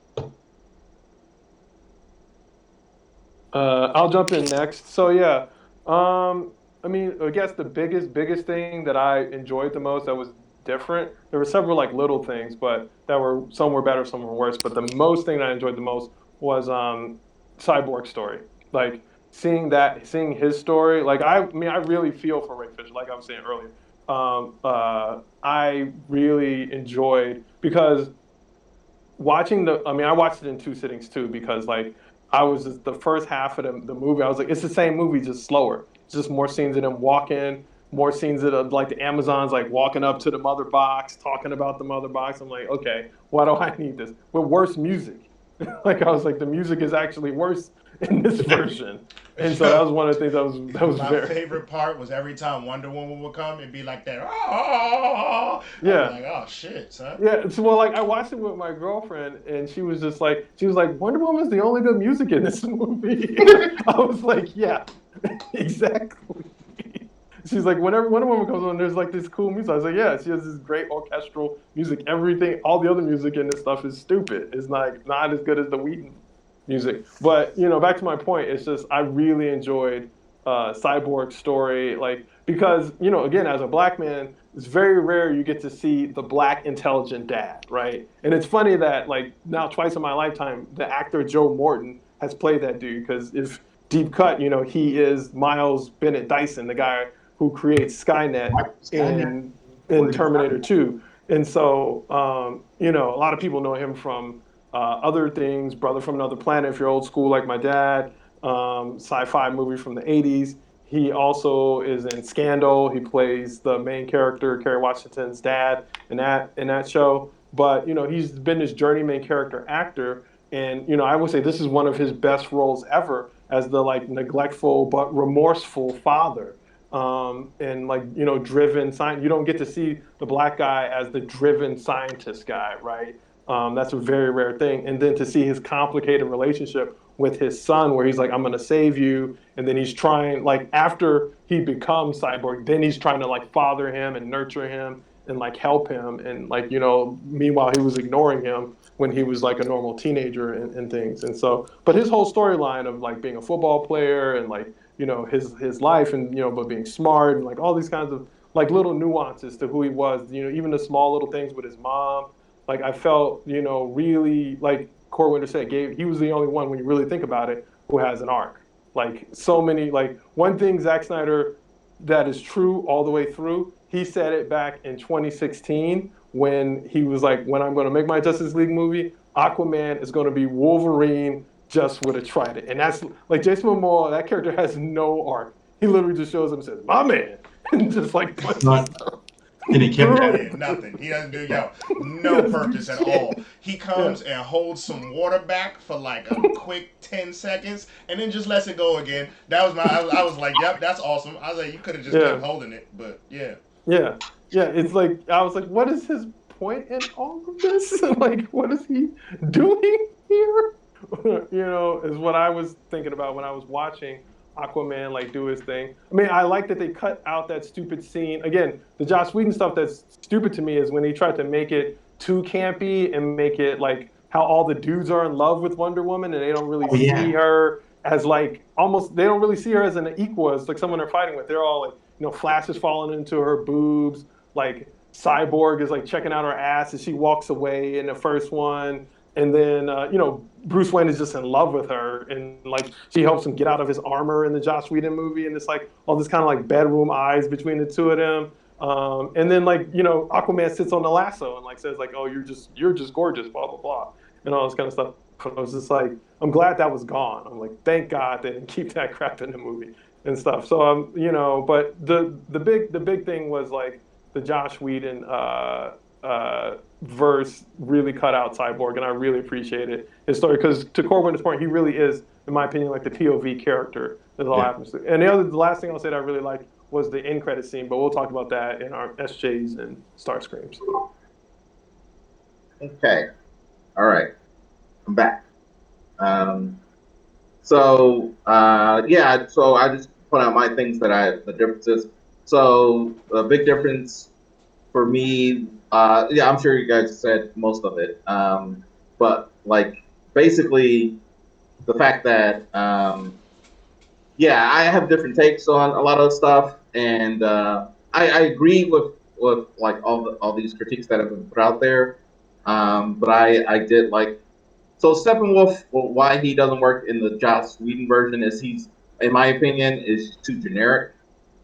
I'll jump in next. So yeah, I mean, I guess the biggest thing that I enjoyed the most that was different. There were several like little things, but that were some were better, some were worse. But the most thing that I enjoyed the most was Cyborg Story. Like seeing his story. Like I mean, I really feel for Ray Fisher. Like I was saying earlier, I really enjoyed because watching the. I mean, I watched it in two sittings too because like I was just the first half of the movie. I was like, it's the same movie, just slower. It's just more scenes of them walking, more scenes of like the Amazons like walking up to the mother box, talking about the mother box. I'm like, okay, why do I need this? With worse music. Like I was like, the music is actually worse in this version. And so that was one of the things that was my very favorite part was every time Wonder Woman would come, it'd be like that. Oh, yeah. like, oh shit, son. Yeah, so well, like I watched it with my girlfriend, and she was like, Wonder Woman's the only good music in this movie. I was like, yeah, exactly. She's like, whenever Wonder Woman comes on, there's like this cool music. I was like, yeah, she has this great orchestral music. Everything, all the other music in this stuff is stupid. It's not as good as the Whedon music. But you know, back to my point, it's just I really enjoyed Cyborg Story, like because you know, again, as a black man, it's very rare you get to see the black intelligent dad, right? And it's funny that like now twice in my lifetime, the actor Joe Morton has played that dude because if deep cut, you know, he is Miles Bennett Dyson, the guy who creates Skynet in Terminator 2. And so, you know, a lot of people know him from other things, Brother from Another Planet, if you're old school like my dad, sci-fi movie from the 80s. He also is in Scandal. He plays the main character, Kerry Washington's dad, in that show. But, you know, he's been this journeyman character actor. And, you know, I would say this is one of his best roles ever as the, like, neglectful but remorseful father. And like, you know, driven science. You don't get to see the black guy as the driven scientist guy, right? That's a very rare thing. And then to see his complicated relationship with his son, where he's like, I'm going to save you. And then he's trying, like, after he becomes Cyborg, then he's trying to, like, father him and nurture him and, like, help him. And, like, you know, meanwhile, he was ignoring him when he was, like, a normal teenager and things. And so, but his whole storyline of, like, being a football player and, like, you know, his life and, you know, but being smart and like all these kinds of like little nuances to who he was, you know, even the small little things with his mom. Like I felt, you know, really like Core Winter said, he was the only one when you really think about it who has an arc. Like so many, like one thing Zack Snyder that is true all the way through, he said it back in 2016 when he was like, when I'm going to make my Justice League movie, Aquaman is going to be Wolverine just with a trident. And that's like Jason Momoa, that character has no arc. He literally just shows up and says, my man, and just like punches stuff. And he kept nothing. He doesn't do no purpose at all. He comes and holds some water back for like a quick 10 seconds and then just lets it go again. That was I was like, yep, that's awesome. I was like, you could have just kept holding it, but yeah. Yeah. It's like I was like, what is his point in all of this? Like, what is he doing here? You know, is what I was thinking about when I was watching Aquaman like do his thing. I mean, I like that they cut out that stupid scene. Again, the Joss Whedon stuff that's stupid to me is when he tried to make it too campy and make it like how all the dudes are in love with Wonder Woman and they don't really see her as like almost they don't really see her as an equal, as like someone they're fighting with. They're all like, you know, Flash is falling into her boobs, like Cyborg is like checking out her ass as she walks away in the first one. And then, you know, Bruce Wayne is just in love with her. And, like, she helps him get out of his armor in the Joss Whedon movie. And it's, like, all this kind of, like, bedroom eyes between the two of them. And then, like, you know, Aquaman sits on the lasso and, like, says, like, oh, you're just gorgeous, blah, blah, blah. And all this kind of stuff. I was just like, I'm glad that was gone. I'm like, thank God they didn't keep that crap in the movie and stuff. So, you know, but the big thing was, like, the Joss Whedon verse really cut out Cyborg, and I really appreciate it. His story, because to Corwin's point, he really is, in my opinion, like the POV character. That's all happens to. And the last thing I'll say that I really liked was the end credit scene, but we'll talk about that in our SJs and Starscreams. Okay, all right, I'm back. So I just put out my things the differences. So a big difference for me, I'm sure you guys said most of it, but like basically the fact that I have different takes on a lot of stuff, and I agree with like all these critiques that have been put out there, but I did like. So Steppenwolf, why he doesn't work in the Joss Whedon version is he's, in my opinion, is too generic.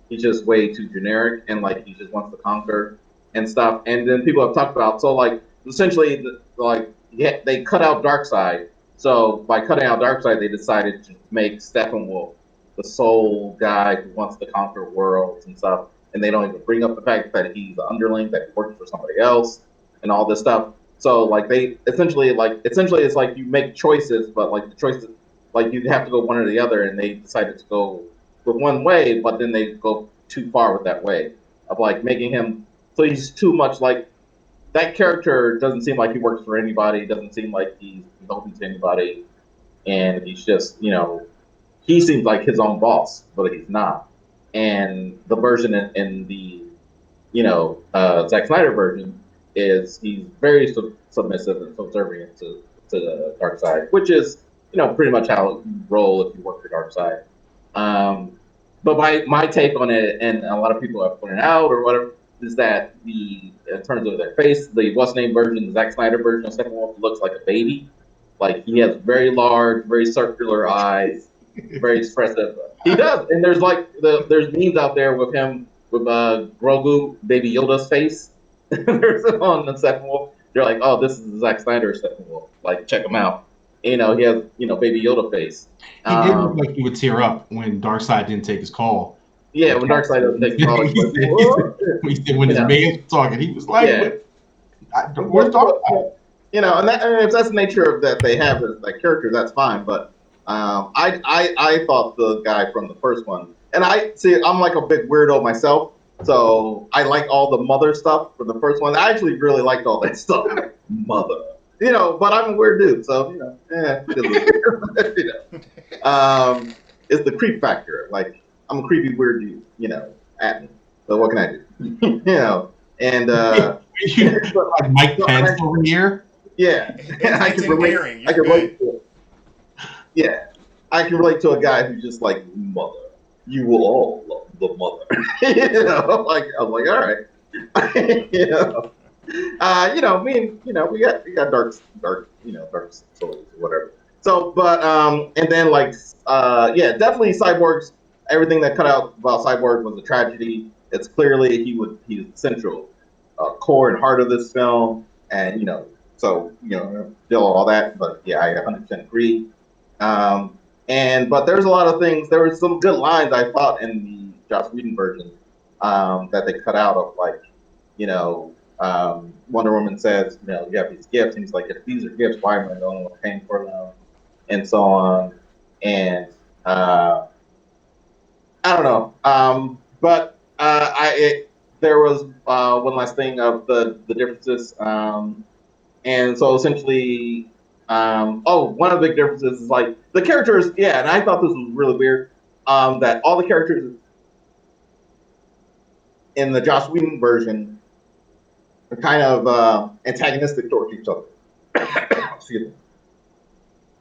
He's just way too generic, and like he just wants to conquer and stuff. And then people have talked about, so like essentially they cut out Darkseid. So by cutting out Darkseid, they decided to make Steppenwolf the sole guy who wants to conquer worlds and stuff. And they don't even bring up the fact that he's an underling, that he works for somebody else, and all this stuff. So like they essentially it's like you make choices, but like the choices, like you have to go one or the other, and they decided to go with one way, but then they go too far with that way of like making him, so he's too much like, that character doesn't seem like he works for anybody, doesn't seem like he's beholden to anybody, and he's just, he seems like his own boss, but he's not. And the version in the Zack Snyder version is he's very submissive and subservient to the Darkseid, which is pretty much how you roll if you work for Darkseid. But my take on it, and a lot of people have pointed out or whatever, is that in terms of their face, the what's name version, the Zack Snyder version of Steppenwolf looks like a baby. Like he has very large, very circular eyes, very expressive. He does, and there's there's memes out there with him with Grogu, Baby Yoda's face. There's on the Steppenwolf. They're like, oh, this is the Zack Snyder Steppenwolf. Like, check him out. He has Baby Yoda face. He did look like he would tear up when Darkseid didn't take his call. Yeah, when Darkseid doesn't take his call. When his man was talking, he was like, "Where's Darkseid?" And if that's the nature of that they have as like characters, that's fine. But I thought the guy from the first one, and I'm like a big weirdo myself. So I like all the mother stuff from the first one. I actually really liked all that stuff. Mother. But I'm a weird dude, so it's the creep factor. Like I'm a creepy weird dude, at me. So what can I do? And like Mike Pence over here. Yeah, I can relate. I can relate to a guy who's just like, mother. You will all love the mother. Like I'm like, all right. We got dark souls or whatever. So, but and then definitely Cyborg's, everything that cut out about Cyborg was a tragedy. It's clearly he's the central core and heart of this film, and still all that. But yeah, I 100% agree. But there's a lot of things. There were some good lines I thought in the Joss Whedon version that they cut out of, like, Wonder Woman says, you have these gifts, and he's like, if these are gifts, why am I the only one paying for them, and so on. And I don't know. There was one last thing of the differences, and so essentially. One of the big differences is like the characters, and I thought this was really weird, that all the characters in the Joss Whedon version are kind of antagonistic towards each other. Excuse me.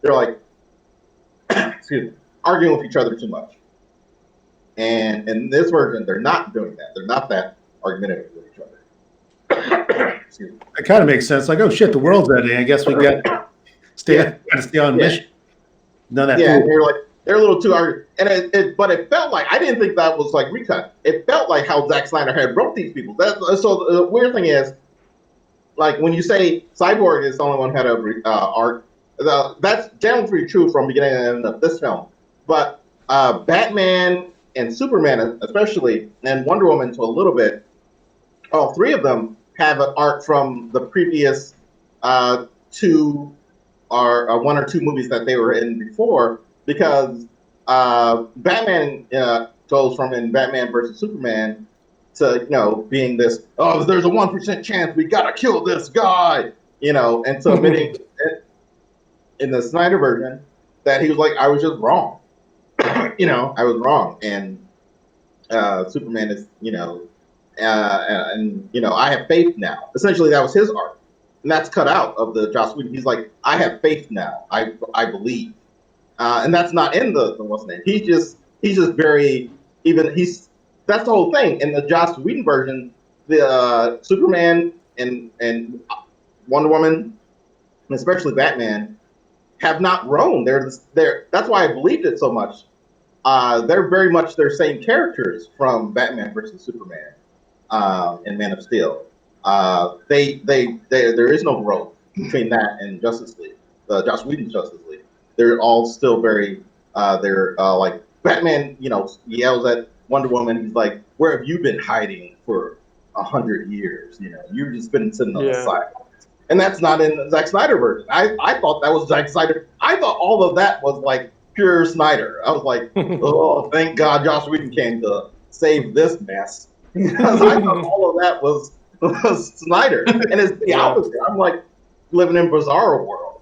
They're like, arguing with each other too much. And in this version, they're not doing that. They're not that argumentative with each other. Excuse me. It kind of makes sense. Like, oh shit, the world's ending. I guess we got to stay on mission. None of that. Yeah, they're a little too argued, and but it felt like, I didn't think that was like recut. It felt like how Zack Snyder had wrote these people. So the weird thing is, like when you say Cyborg is the only one who had a arc, that's generally true from beginning to end of this film. But Batman and Superman, especially, and Wonder Woman to a little bit, all three of them have an arc from the previous two or one or two movies that they were in before, because Batman goes from in Batman versus Superman to being this, oh, there's a 1% chance we gotta kill this guy, and to admitting in the Snyder version that he was like, I was just wrong. I was wrong. And Superman is, I have faith now. Essentially, that was his arc. And that's cut out of the Joss Whedon. He's like, I have faith now. I believe. And that's not in the what's name. He's just very, that's the whole thing. In the Joss Whedon version, the Superman and Wonder Woman, and especially Batman, have not grown. That's why I believed it so much. They're very much their same characters from Batman versus Superman and Man of Steel. There is no growth between that and Justice League, Joss Whedon's Justice League. They're all still very, they're like Batman, yells at Wonder Woman. He's like, "Where have you been hiding for 100 years? You've just been sitting on the side." And that's not in the Zack Snyder version. I thought that was Zack Snyder. I thought all of that was like pure Snyder. I was like, oh, thank God Joss Whedon came to save this mess. Because I thought all of that was Snyder. And it's the opposite. I'm like living in Bizarro world.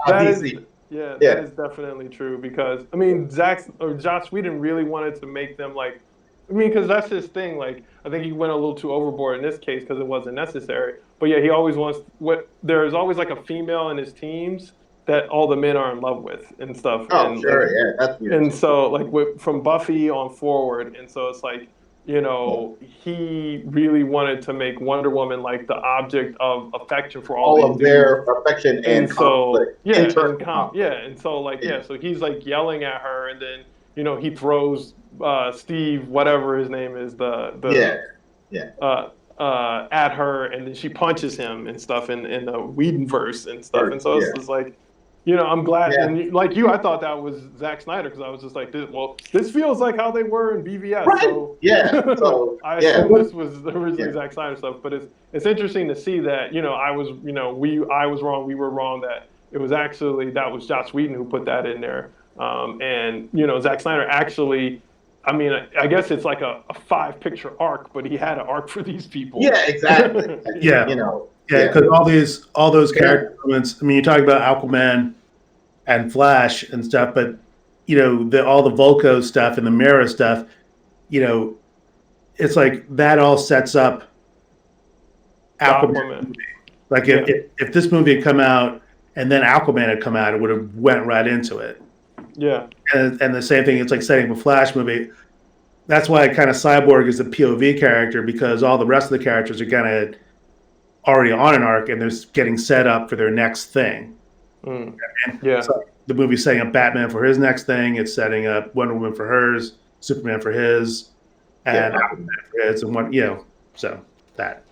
That is definitely true, because I mean Joss Whedon really wanted to make them like, because that's his thing. Like, I think he went a little too overboard in this case because it wasn't necessary. But yeah, he always wants there's always like a female in his teams that all the men are in love with and stuff. Oh, and, sure, yeah, that's weird. And so like from Buffy on forward, and so it's like, he really wanted to make Wonder Woman like the object of affection for all of their affection and conflict. So he's like yelling at her, and then he throws Steve, whatever his name is, at her, and then she punches him and stuff in the Whedonverse and stuff. And so it's just like, I'm glad. Yeah. And like you, I thought that was Zack Snyder, because I was just like, this feels like how they were in BVS. Right. So yeah. So I assume this was originally Zack Snyder stuff. But it's interesting to see that I was wrong. We were wrong. That it was actually that was Joss Whedon who put that in there. And Zack Snyder actually. I mean, I guess it's like a 5-picture arc, but he had an arc for these people. Yeah, exactly. Because all those character moments. I mean, you talk about Aquaman and Flash and stuff, but all the Volko stuff and the Mera stuff, it's like that all sets up Aquaman. Like if this movie had come out and then Aquaman had come out, it would have went right into it. Yeah. And the same thing, it's like setting up a Flash movie. That's why kind of Cyborg is a POV character, because all the rest of the characters are kind of already on an arc and they're getting set up for their next thing. Yeah. So the movie's setting up Batman for his next thing. It's setting up Wonder Woman for hers, Superman for his, and Aquaman for his, and so that.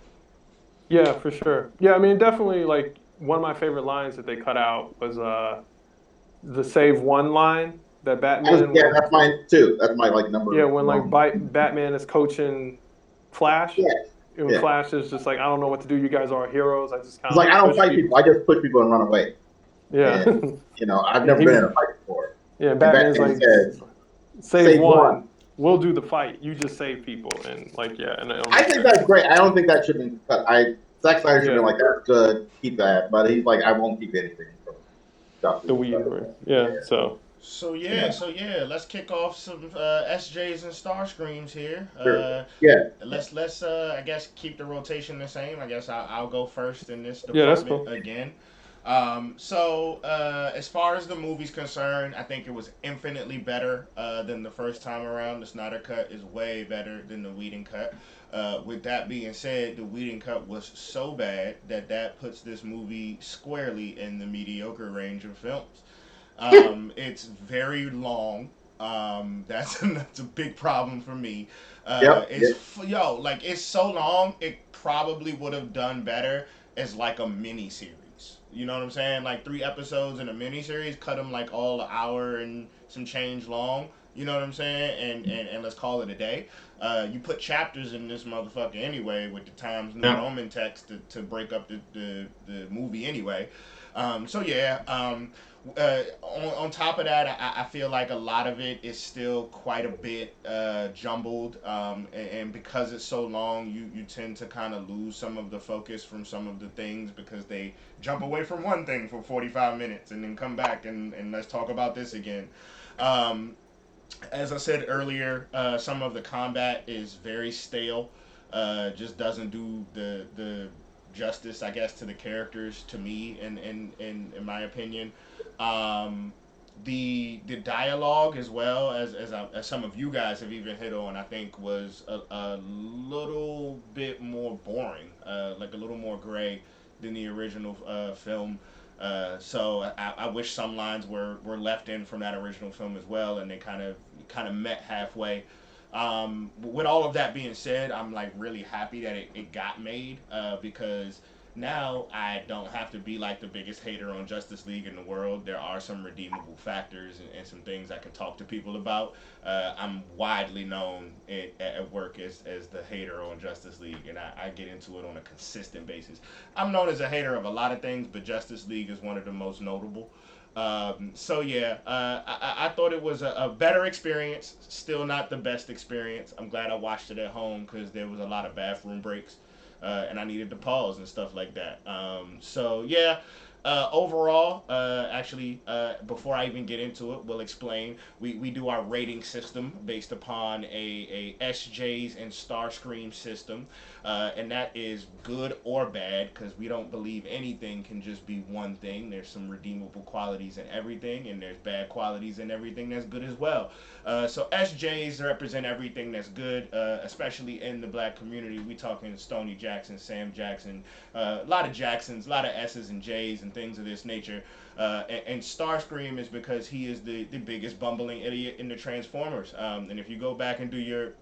Yeah, for sure. Yeah, I mean, definitely, like, one of my favorite lines that they cut out was the save one line that Batman. Yeah, that's mine too. That's my number. Yeah, when Batman is coaching Flash. Yeah. When Flash is just like, I don't know what to do. You guys are heroes. I just kind of like, I don't fight people. I just push people and run away. Yeah. And, I've never been in a fight before. Yeah, Batman's like, save one. We'll do the fight. You just save people, and And I think that's great. I don't think that should be cut. Zack Snyder should be like, that's good. Keep that, but he's like, I won't keep anything from the Weed. Yeah. So let's kick off some SJs and Starscreams here. Let's I guess keep the rotation the same. I guess I'll go first in this department again. As far as the movie's concerned, I think it was infinitely better than the first time around. The Snyder cut is way better than the Whedon cut. With that being said, the Whedon cut was so bad that puts this movie squarely in the mediocre range of films. It's very long. That's a big problem for me. It's so long. It probably would have done better as like a mini series. You know what I'm saying? Like 3 episodes in a mini series, cut them like all an hour and some change long. You know what I'm saying? And let's call it a day. You put chapters in this motherfucker anyway with the Times New Yeah. Roman text to break up the movie anyway. So yeah, on top of that, I feel like a lot of it is still quite a bit jumbled, and because it's so long, you tend to kind of lose some of the focus from some of the things because they jump away from one thing for 45 minutes and then come back and let's talk about this again. Um, as I said earlier, some of the combat is very stale. Just doesn't do the justice, I guess, to the characters to me, in my opinion. Um, the dialogue as well as some of you guys have even hit on, I think was a little bit more boring, like a little more gray than the original film. So I wish some lines were left in from that original film as well, and they kind of met halfway. With all of that being said, I'm like really happy that it got made because now I don't have to be like the biggest hater on Justice League in the world. There are some redeemable factors and some things I can talk to people about. I'm widely known at work as the hater on Justice League, and I get into it on a consistent basis. I'm known as a hater of a lot of things, but Justice League is one of the most notable. So yeah, I thought it was a better experience. Still not the best experience. I'm glad I watched it at home because there was a lot of bathroom breaks, and I needed to pause and stuff like that. So yeah, overall, actually, before I even get into it, we'll explain. We do our rating system based upon a SJs and Starscream system, and that is good or bad because we don't believe anything can just be one thing. There's some redeemable qualities in everything, and there's bad qualities in everything that's good as well. So SJs represent everything that's good, especially in the black community. We talking Stoney Jackson, Sam Jackson, a lot of Jacksons, a lot of S's and J's and things of this nature. And Starscream is because he is the biggest bumbling idiot in the Transformers. And if you go back and do your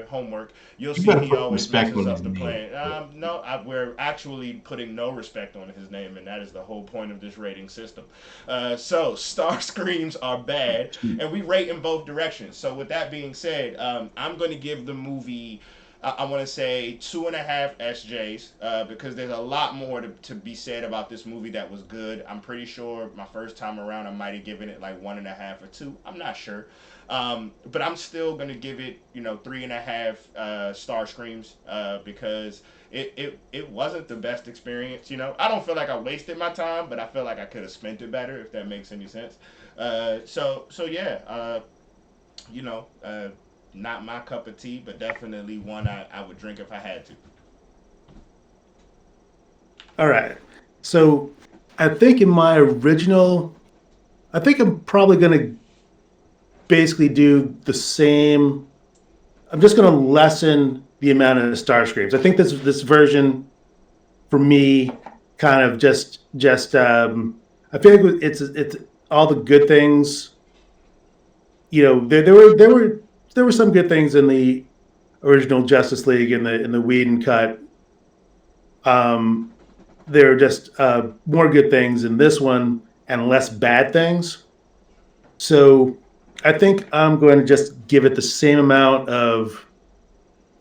homework, you'll You see better he put always respect messes on up his the name. plan. No, we're actually putting no respect on his name, and that is the whole point of this rating system. So Starscreams are bad, and we rate in both directions. So with that being said, I'm going to give the movie. I want to say 2.5 SJs because there's a lot more to be said about this movie that was good. I'm pretty sure my first time around I might have given it like 1.5 or 2. I'm not sure. But I'm still gonna give it, 3.5 star screams because it wasn't the best experience. I don't feel like I wasted my time, but I feel like I could have spent it better if that makes any sense. So yeah, you know, uh, not my cup of tea, but definitely one I would drink if I had to. All right. So I think in my original, I think I'm probably going to basically do the same. I'm just going to lessen the amount of star screams. I think this version for me kind of just I feel like it's all the good things. There were some good things in the original Justice League in the Whedon cut. Um, there are just more good things in this one and less bad things. So I think I'm going to just give it the same amount of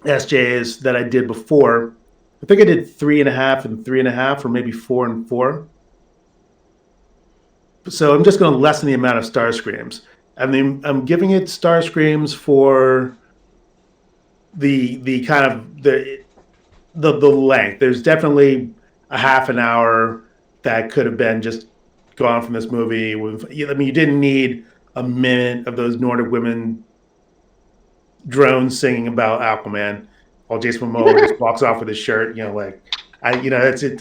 SJs that I did before. I think I did 3.5 and 3.5, or maybe 4 and 4. So I'm just going to lessen the amount of star screams. I mean, I'm giving it star screams for the kind of the length. There's definitely a half an hour that could have been just gone from this movie. I mean, you didn't need a minute of those Nordic women drones singing about Aquaman while Jason Momoa just walks off with his shirt. That's it.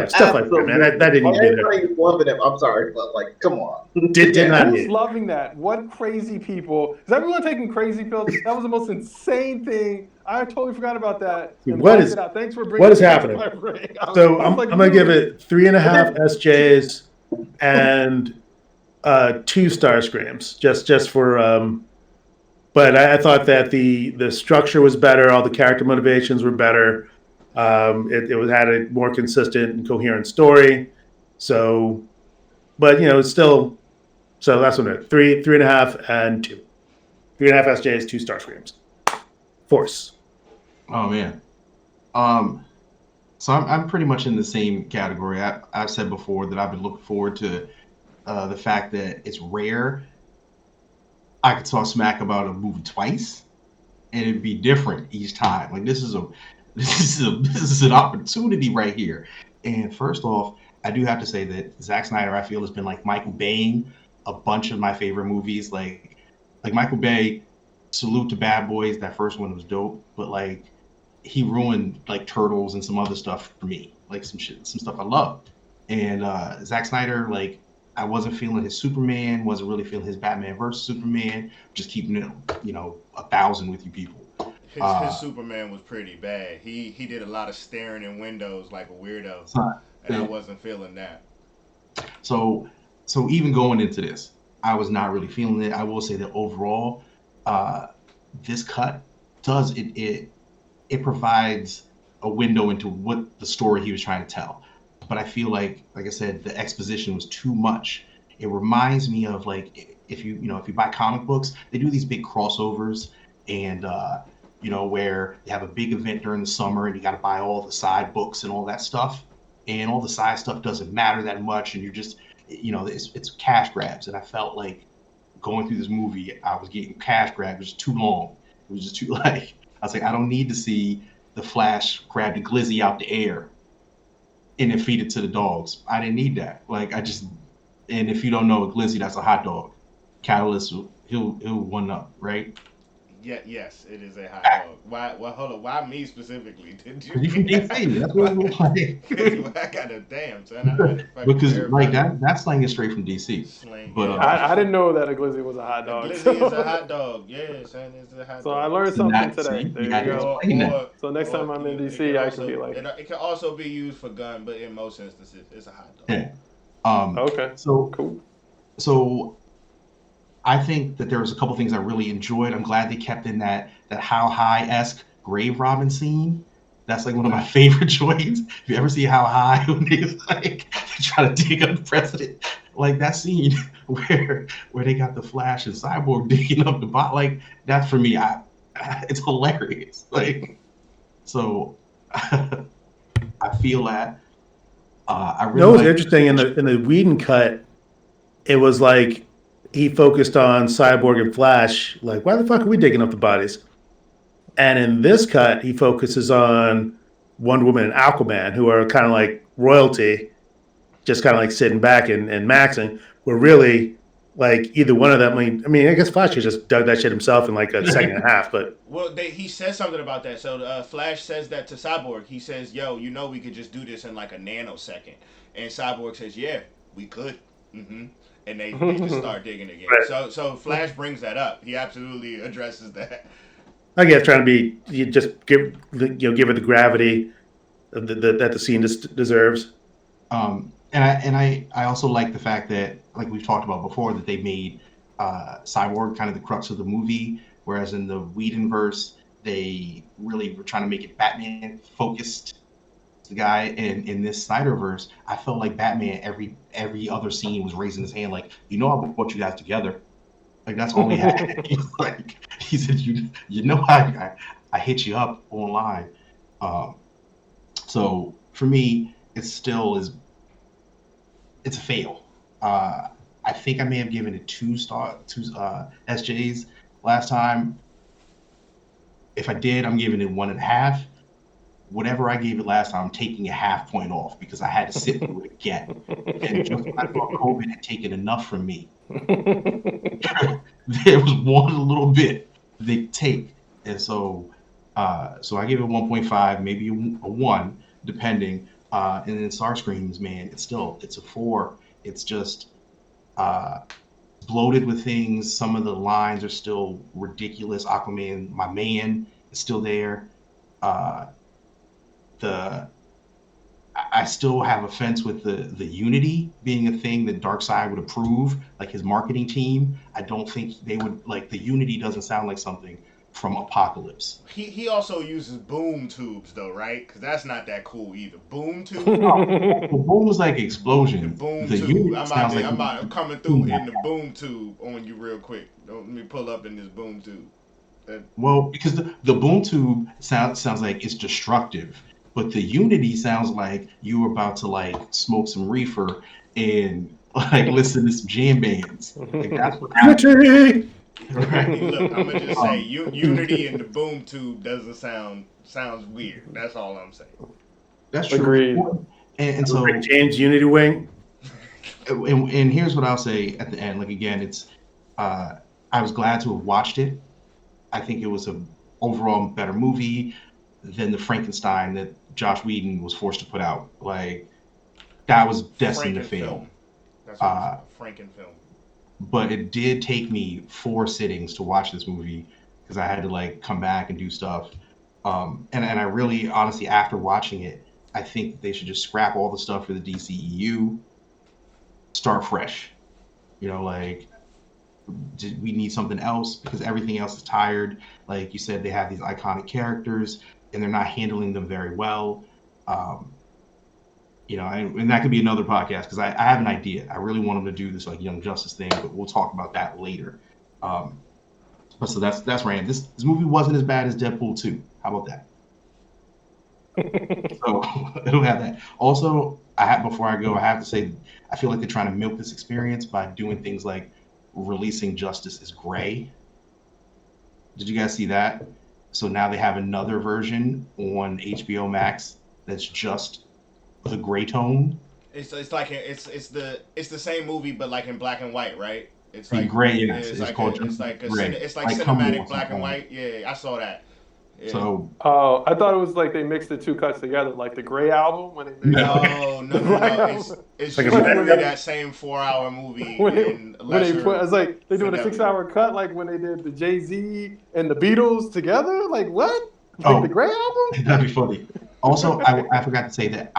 Stuff like that, man. Absolutely. That didn't need to be there. Everybody's loving him. I'm sorry, but like, come on. Did not Who's need it. loving that? What crazy people? Is everyone taking crazy pills? That was the most insane thing. I totally forgot about that. Dude, And what blacked is- it out. Thanks for bringing what is it to happening? my brain. So I was I'm like, gonna give literally. it 3.5 SJs and 2 star screams just for. But I thought that the structure was better. All the character motivations were better. Had a more consistent and coherent story. So, but it's still So that's what it is. 3.5, and 2. 3.5 SJs, 2 Starscreams. Force. Oh man. So I'm pretty much in the same category. I've said before that I've been looking forward to the fact that it's rare I could talk smack about a movie twice, and it'd be different each time. Like this is an opportunity right here. And first off, I do have to say that Zack Snyder, I feel, has been like Michael Baying a bunch of my favorite movies. Like Michael Bay, salute to Bad Boys. That first one was dope, but like he ruined like Turtles and some other stuff for me, like some stuff I loved. And Zack Snyder, like I wasn't feeling his Superman, wasn't really feeling his Batman versus Superman. Just keeping it, 1,000 with you people. His Superman was pretty bad. He did a lot of staring in windows like a weirdo, and I wasn't feeling that. So even going into this, I was not really feeling it. I will say that overall, this cut does it provides a window into what the story he was trying to tell. But I feel like I said, the exposition was too much. It reminds me of like if you buy comic books, they do these big crossovers, and where they have a big event during the summer and you got to buy all the side books and all that stuff, and all the side stuff doesn't matter that much, and you're just it's cash grabs. And I felt like going through this movie, I was getting cash grabs. It was too long. It was just too like I was like, I don't need to see the Flash grab the glizzy out the air and then feed it to the dogs. I didn't need that. And if you don't know a glizzy, that's a hot dog. Catalyst, he'll one up, right? Yeah, yes, it is a hot dog. Why? Well, hold on. Why me specifically? Did you? You from DC? That's what it was like. I got a damn son. Because like that slang is straight from DC. Slang. But I didn't know that a glizzy was a hot dog. A glizzy is a hot dog. Yeah, son, it's a hot dog. So I learned something today. There you go. Or, so next time I'm in DC, I can be like. It can also be used for gun, but in most instances, it's a hot dog. Yeah. Okay. So cool. So I think that there was a couple things I really enjoyed. I'm glad they kept in that How High-esque grave robbing scene. That's like one of my favorite joints. If you ever see How High, when they like they try to dig up the president, like that scene where they got the Flash and Cyborg digging up the bot, like that for me, it's hilarious. Like, so I feel that I really. No, it was interesting in the Whedon cut. It was like he focused on Cyborg and Flash. Like, why the fuck are we digging up the bodies? And in this cut, he focuses on Wonder Woman and Aquaman, who are kind of like royalty, just kind of like sitting back and maxing. Where really, like, either one of them. I mean, I guess Flash just dug that shit himself in like a second and a half. But he says something about that. So Flash says that to Cyborg. He says, "Yo, we could just do this in like a nanosecond." And Cyborg says, "Yeah, we could." Mm-hmm. And they just start digging again. Right. So Flash brings that up. He absolutely addresses that. I guess trying to be, you just give it the gravity that the scene deserves. And I also like the fact that, like we've talked about before, that they made Cyborg kind of the crux of the movie, whereas in the Whedonverse they really were trying to make it Batman focused. The guy in this Snyderverse, I felt like Batman every other scene was raising his hand, like, I brought you guys together. Like that's all he had. He said, I hit you up online. So for me, it's a fail. I think I may have given it two SJs last time. If I did, I'm giving it 1.5. Whatever I gave it last time, I'm taking a half point off because I had to sit through it again. And just I thought COVID had taken enough from me. There was one little bit they take. And so I gave it 1.5, maybe a 1, depending. And then Starscreams, man, it's a 4. It's just bloated with things. Some of the lines are still ridiculous. Aquaman, my man, is still there. I still have offense with the Unity being a thing that Darkseid would approve, like his marketing team. I don't think they would, like, the Unity doesn't sound like something from Apocalypse. He also uses boom tubes though, right? Because that's not that cool either. Boom tube. The boom was like The explosion. boom The tube. unit sounds like I'm out coming through in the boom tube on you real quick. Let me pull up in this boom tube. well, because the boom tube sounds like it's destructive, but the unity sounds like you were about to like smoke some reefer and like listen to some jam bands. Like that's what happened. Right. Look, I'm gonna just say unity in the boom tube doesn't sounds weird. That's all I'm saying. That's true. Agreed. And so Rick James Unity Wing. and here's what I'll say at the end. Like again, it's I was glad to have watched it. I think it was a overall better movie than the Frankenstein that Josh Whedon was forced to put out. Like that was destined to fail. That's what Frankenfilm. But it did take me 4 sittings to watch this movie because I had to like come back and do stuff. And I really, honestly, after watching it, I think they should just scrap all the stuff for the DCEU, start fresh. You know, like we need something else because everything else is tired. Like you said, they have these iconic characters and they're not handling them very well. You know, and that could be another podcast because I have an idea. I really want them to do this like Young Justice thing, but we'll talk about that later. But so that's Rand. This movie wasn't as bad as Deadpool 2. How about that? So it'll have that. Also, before I go, I have to say I feel like they're trying to milk this experience by doing things like releasing Justice as gray. Did you guys see that? So now they have another version on HBO Max that's just the gray tone. It's like it's the same movie but like in black and white, right? It's The like gray, yeah, it's like called it's like gray. it's like Like cinematic Humble black and or white. Yeah, I saw that. Yeah. So Oh, I thought it was like they mixed the 2 cuts together, like the Gray album when they mixed No. It's Like a literally movie. that same 4-hour movie when in they lesser. put, it's like they doing a fidelity. 6-hour cut, like when they did the Jay-Z and the Beatles together. Like what? Like Oh. the Gray album? that'd be funny. Also, I forgot to say that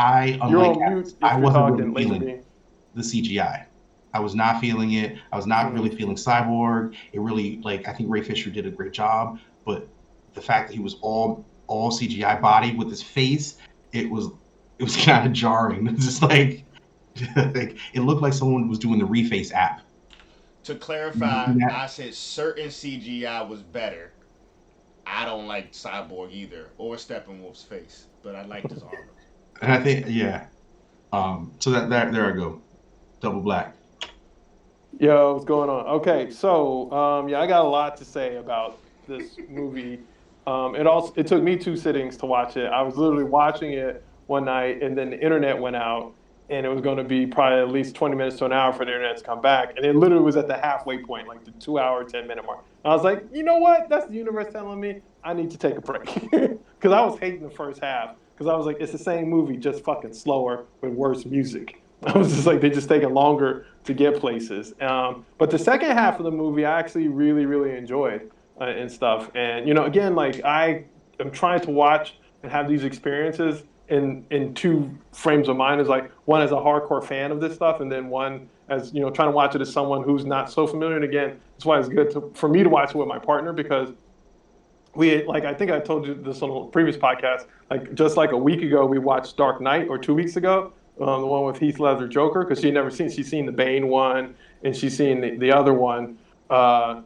You're on mute if I you're wasn't talking. really Laser feeling beam. the CGI. I was not feeling it. I was not really feeling Cyborg. It really, like, I think Ray Fisher did a great job, but the fact that he was all CGI body with his face, it was kind of jarring. It's just like it looked like someone was doing the Reface app. To clarify, Yeah. I said certain CGI was better. I don't like Cyborg either, or Steppenwolf's face, but I liked his armor. And I think, yeah. So that there I go, double black. Yo, what's going on? Okay, so yeah, I got a lot to say about this movie. It took me 2 sittings to watch it. I was literally watching it one night, and then the internet went out, and it was going to be probably at least 20 minutes to an hour for the internet to come back, and it literally was at the halfway point, like the 2-hour, 10-minute mark. And I was like, you know what? That's the universe telling me I need to take a break because I was hating the first half because I was like, it's the same movie, just fucking slower with worse music. I was just like, they just taking longer to get places. But the second half of the movie, I actually really, really enjoyed and stuff. And, you know, again, like I am trying to watch and have these experiences in 2 frames of mind. Is like one as a hardcore fan of this stuff, and then one as, you know, trying to watch it as someone who's not so familiar. And again, that's why it's good for me to watch it with my partner because I think I told you this on a previous podcast, like just like a week ago, we watched Dark Knight, or 2 weeks ago. The one with Heath Ledger Joker, because she's seen the Bane one and she's seen the other one, but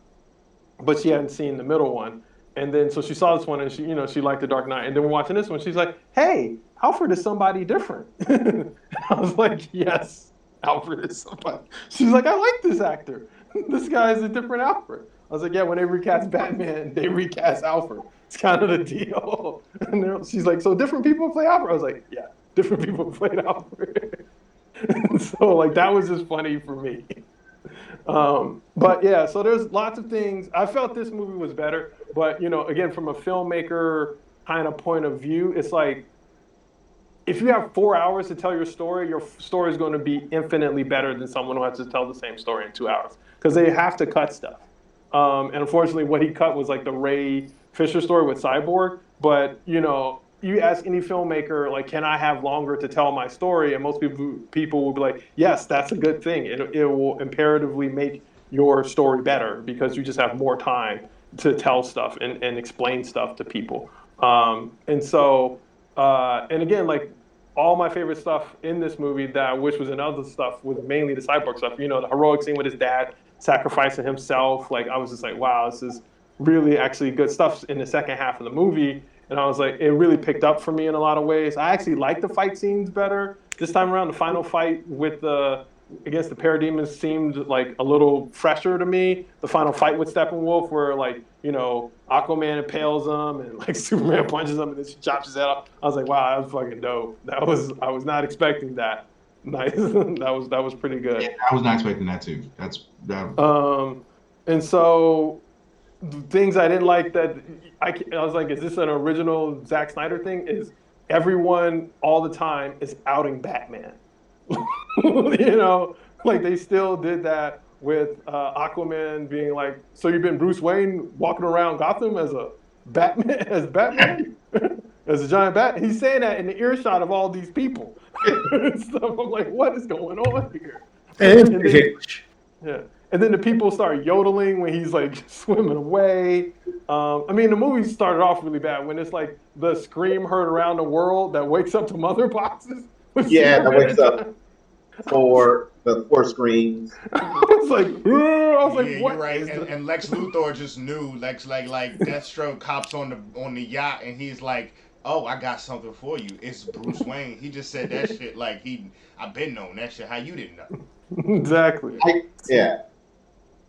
she hadn't seen the middle one. And then so she saw this one and she liked the Dark Knight. And then we're watching this one. She's like, "Hey, Alfred is somebody different." I was like, "Yes, Alfred is somebody." She's like, "I like this actor. This guy is a different Alfred." I was like, "Yeah, when they recast Batman, they recast Alfred. It's kind of the deal." And she's like, "So different people play Alfred?" I was like, "Yeah. Different people played Alfred." So like that was just funny for me. But yeah, so there's lots of things. I felt this movie was better, but you know, again, from a filmmaker kind of point of view, it's like if you have 4 hours to tell your story is going to be infinitely better than someone who has to tell the same story in 2 hours because they have to cut stuff. And unfortunately, what he cut was like the Ray Fisher story with Cyborg. But you know, you ask any filmmaker, like, can I have longer to tell my story? And most people will be like, yes, that's a good thing. It will imperatively make your story better because you just have more time to tell stuff and explain stuff to people. And so, and again, like all my favorite stuff in this movie that I wish was in other stuff was mainly the Cyborg stuff. You know, the heroic scene with his dad sacrificing himself. Like I was just like, wow, this is really actually good stuff in the second half of the movie. And I was like, it really picked up for me in a lot of ways. I actually like the fight scenes better this time around. The final fight with against the parademons seemed like a little fresher to me. The final fight with Steppenwolf, where like, you know, Aquaman impales him and like Superman punches him and then she chops his head off. I was like, wow, that was fucking dope. I was not expecting that. Nice. that was pretty good. Yeah, I was not expecting that too. And so things I didn't like that I was like, is this an original Zack Snyder thing? Is everyone all the time is outing Batman? You know, like they still did that with Aquaman being like, so you've been Bruce Wayne walking around Gotham as a Batman, as Batman, as a giant bat. He's saying that in the earshot of all these people. So I'm like, what is going on here? And then the people start yodeling when he's like swimming away. I mean, the movie started off really bad when it's like the scream heard around the world that wakes up the mother boxes. Yeah, that wakes up for the 4 screens. I was like, what? You're right. And Lex Luthor just knew. Lex like Deathstroke hops on the yacht and he's like, oh, I got something for you. It's Bruce Wayne. He just said that shit like I've been known that shit. How you didn't know? Exactly. Yeah.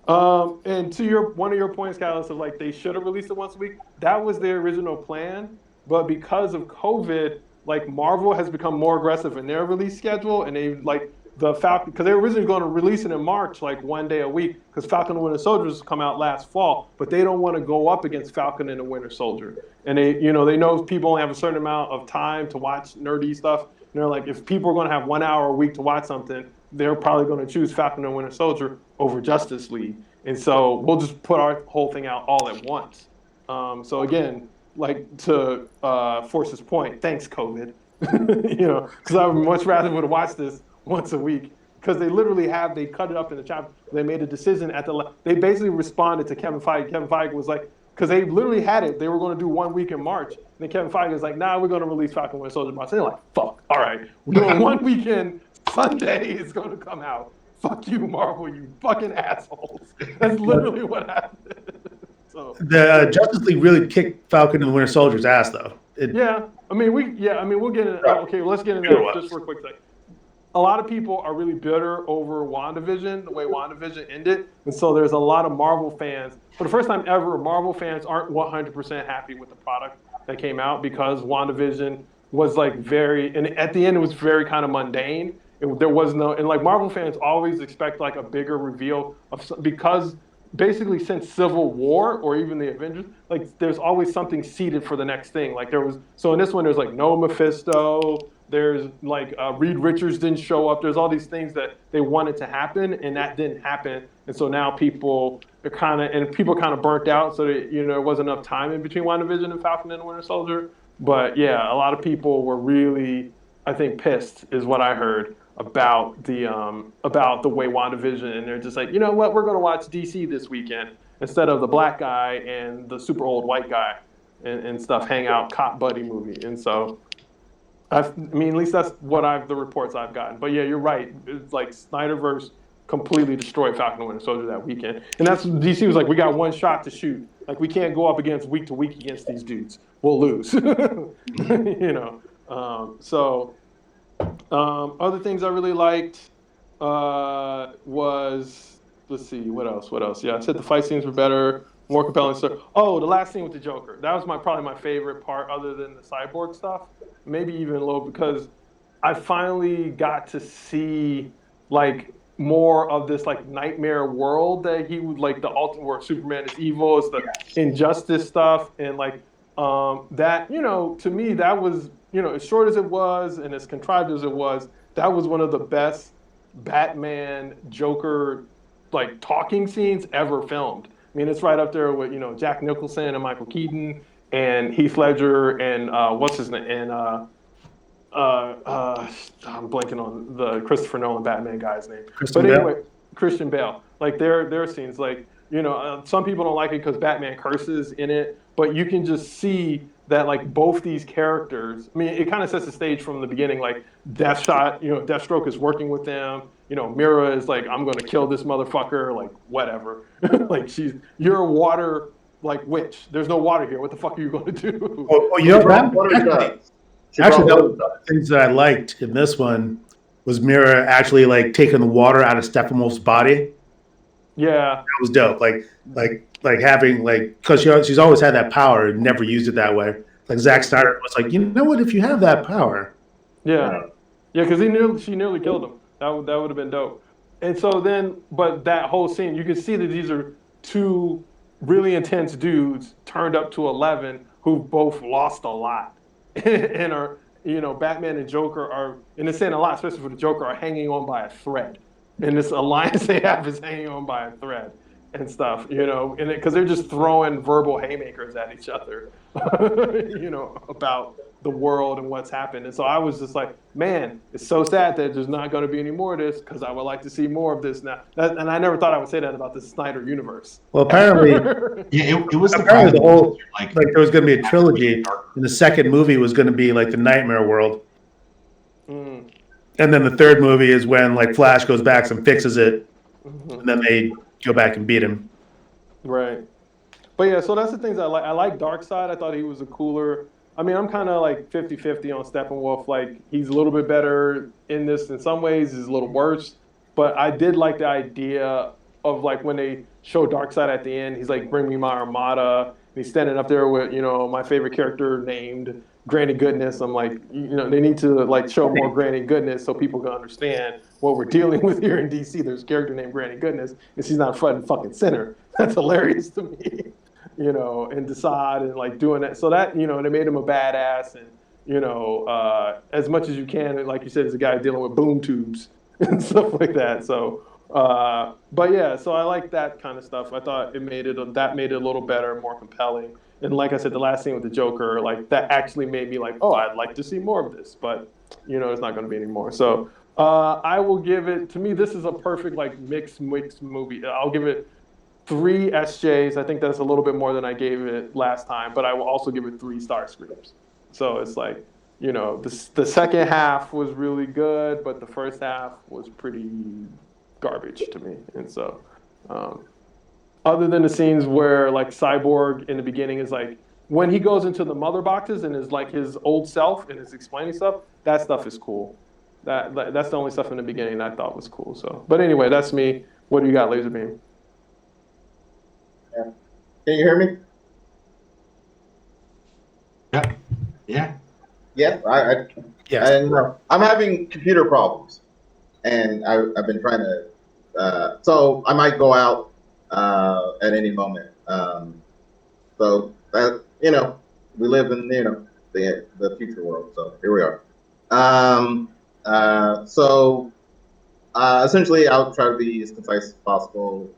And to one of your points, Callus, of like they should have released it once a week. That was their original plan, but because of COVID, like Marvel has become more aggressive in their release schedule, and they like the Falcon because they were originally going to release it in March, like one day a week, because Falcon and the Winter Soldier come out last fall, but they don't want to go up against Falcon and the Winter Soldier, and they know people only have a certain amount of time to watch nerdy stuff. And they're like, if people are going to have 1 hour a week to watch something, they're probably going to choose Falcon and Winter Soldier over Justice League. And so we'll just put our whole thing out all at once. So again, like to Force's point, thanks COVID. You know, because I would much rather would have watched this once a week because they cut it up in the chapter. They made a decision they basically responded to Kevin Feige. Kevin Feige was like, because they literally had it. They were going to do 1 week in March. And then Kevin Feige was like, nah, we're going to release Falcon Winter Soldier March. And they're like, fuck, all right, we're doing 1 weekend. Sunday is going to come out. Fuck you, Marvel, you fucking assholes. That's literally what happened. So the Justice League really kicked Falcon and the Winter Soldier's ass, though. we'll get into okay, let's get into that just for a quick second. A lot of people are really bitter over WandaVision, the way WandaVision ended. And so there's a lot of Marvel fans. For the first time ever, Marvel fans aren't 100% happy with the product that came out because WandaVision was like and at the end it was very kind of mundane. There was no, and like Marvel fans always expect like a bigger reveal because basically since Civil War or even the Avengers, like there's always something seeded for the next thing. Like so in this one there's like no Mephisto, there's like Reed Richards didn't show up. There's all these things that they wanted to happen and that didn't happen. And so now people are kind of burnt out. So that, there wasn't enough time in between WandaVision and Falcon and the Winter Soldier. But yeah, a lot of people were really, I think, pissed is what I heard about the way WandaVision, and they're just like, you know what, we're going to watch DC this weekend instead of the black guy and the super old white guy and stuff, hang out, cop buddy movie. And so, I mean, at least that's what the reports I've gotten. But yeah, you're right. It's like Snyderverse completely destroyed Falcon and Winter Soldier that weekend, and that's DC was like, we got one shot to shoot. Like we can't go up against week to week against these dudes. We'll lose. Other things I really liked was, let's see, what else? Yeah, I said the fight scenes were better, more compelling stuff. Oh, the last scene with the Joker. That was probably my favorite part other than the Cyborg stuff. Maybe even a little because I finally got to see like more of this like nightmare world that he would like the ultimate where Superman is evil, it's the injustice stuff and like that, to me that was, as short as it was and as contrived as it was, that was one of the best Batman Joker like talking scenes ever filmed. I mean, it's right up there with, Jack Nicholson and Michael Keaton and Heath Ledger and what's his name? And I'm blanking on the Christopher Nolan Batman guy's name. Christian Bale. Like their scenes, like some people don't like it because Batman curses in it, but you can just see that like both these characters. I mean, it kind of sets the stage from the beginning. Like Deathshot, Deathstroke is working with them. Mira is like, I'm gonna kill this motherfucker. Like whatever. Like you're a water like witch. There's no water here. What the fuck are you gonna do? Well, actually, that was one of the things that I liked in this one was Mira actually like taking the water out of Steppenwolf's body. Yeah, That was dope. Like having like because she's always had that power and never used it that way. Like Zack Snyder was like, you know what? If you have that power, yeah, because she nearly killed him. That would have been dope. And so then, but that whole scene, you can see that these are two really intense dudes turned up to 11 who've both lost a lot and are Batman and Joker are, and it's saying a lot, especially for the Joker, are hanging on by a thread. And this alliance they have is hanging on by a thread and stuff, and because they're just throwing verbal haymakers at each other, about the world and what's happened. And so I was just like, man, it's so sad that there's not going to be any more of this because I would like to see more of this now. And I never thought I would say that about the Snyder universe. Well, apparently, it was apparently the whole like there was going to be a trilogy, and the second movie was going to be like the Nightmare World. Mm. And then the third movie is when like Flash goes back and fixes it, and then they go back and beat him. Right. But yeah, so that's the things I like. I like Darkseid. I thought he was a cooler. I mean, I'm kind of like 50-50 on Steppenwolf. Like he's a little bit better in this in some ways. He's a little worse. But I did like the idea of like when they show Darkseid at the end, he's like, "Bring me my Armada." And he's standing up there with my favorite character named Granny Goodness. I'm like, they need to like show more Granny Goodness so people can understand what we're dealing with here in DC. There's a character named Granny Goodness, and she's not front and fucking center. That's hilarious to me, and decide and like doing that. So that, they made him a badass, and as much as you can, like you said, as a guy dealing with boom tubes and stuff like that. So, but yeah, so I like that kind of stuff. I thought made it a little better, more compelling. And like I said, the last scene with the Joker, like that actually made me like, oh, I'd like to see more of this, but it's not going to be anymore. So I will give it. To me, this is a perfect like mixed movie. I'll give it 3 SJs. I think that's a little bit more than I gave it last time, but I will also give it 3 star screams. So it's like, the second half was really good, but the first half was pretty garbage to me. And so, other than the scenes where like Cyborg in the beginning is like, when he goes into the mother boxes and is like his old self and is explaining stuff, that stuff is cool. That's the only stuff in the beginning I thought was cool. So, but anyway, that's me. What do you got, Laserbeam? Yeah. Can you hear me? Yep. Yeah. Yeah. Yes. And I'm having computer problems, and I've been trying to. So I might go out at any moment. So that we live in the future world. So here we are. So essentially, I'll try to be as concise as possible.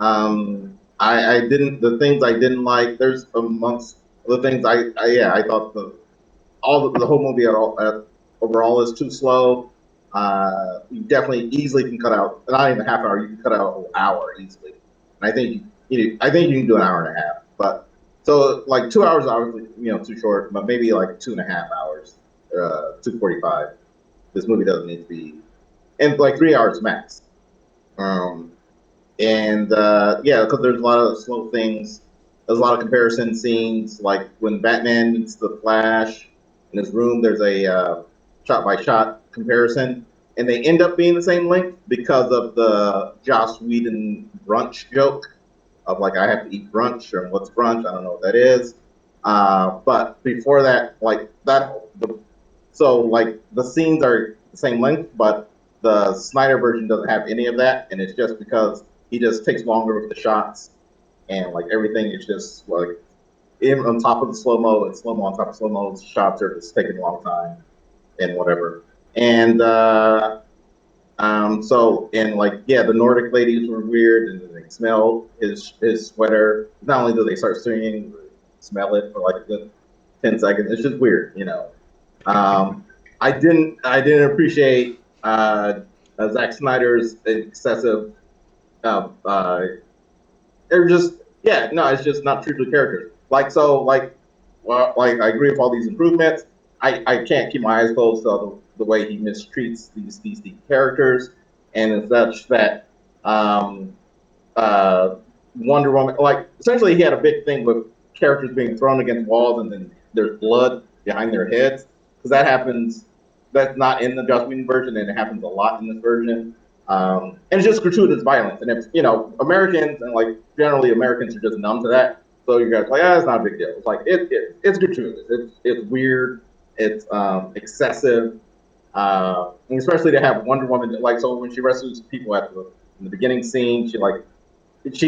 I didn't the things I didn't like. There's amongst the things I thought the whole movie overall is too slow. You definitely easily can cut out not even a half hour. You can cut out a whole hour easily. And I think you can do an hour and a half. But so like 2 hours obviously too short, but maybe like 2.5 hours, 2:45. This movie doesn't need to be, and like 3 hours max. Because there's a lot of slow things. There's a lot of comparison scenes, like when Batman meets the Flash in his room. There's a shot-by-shot comparison, and they end up being the same length because of the Joss Whedon brunch joke of like, I have to eat brunch, or what's brunch? I don't know what that is. But before that, so the scenes are the same length, but the Snyder version doesn't have any of that, and it's just because he just takes longer with the shots, and like everything is just like even on top of the slow mo and slow mo on top of slow mo. Shots are just taking a long time and whatever. And the Nordic ladies were weird, and they smell his sweater. Not only do they start singing, smell it for like a good 10 seconds. It's just weird, I didn't appreciate Zack Snyder's excessive they're just no, it's just not true to the characters. Like I agree with all these improvements. I can't keep my eyes closed to the way he mistreats these characters, and it's such that uh, Wonder Woman, like essentially, he had a big thing with characters being thrown against walls and then there's blood behind their heads because that happens. That's not in the Joss Whedon version, and it happens a lot in this version. And it's just gratuitous violence, and if Americans and like generally Americans are just numb to that. So you guys are like, it's not a big deal. It's like it's gratuitous. It's weird. It's excessive. And especially to have Wonder Woman like so when she rescues people in the beginning scene, she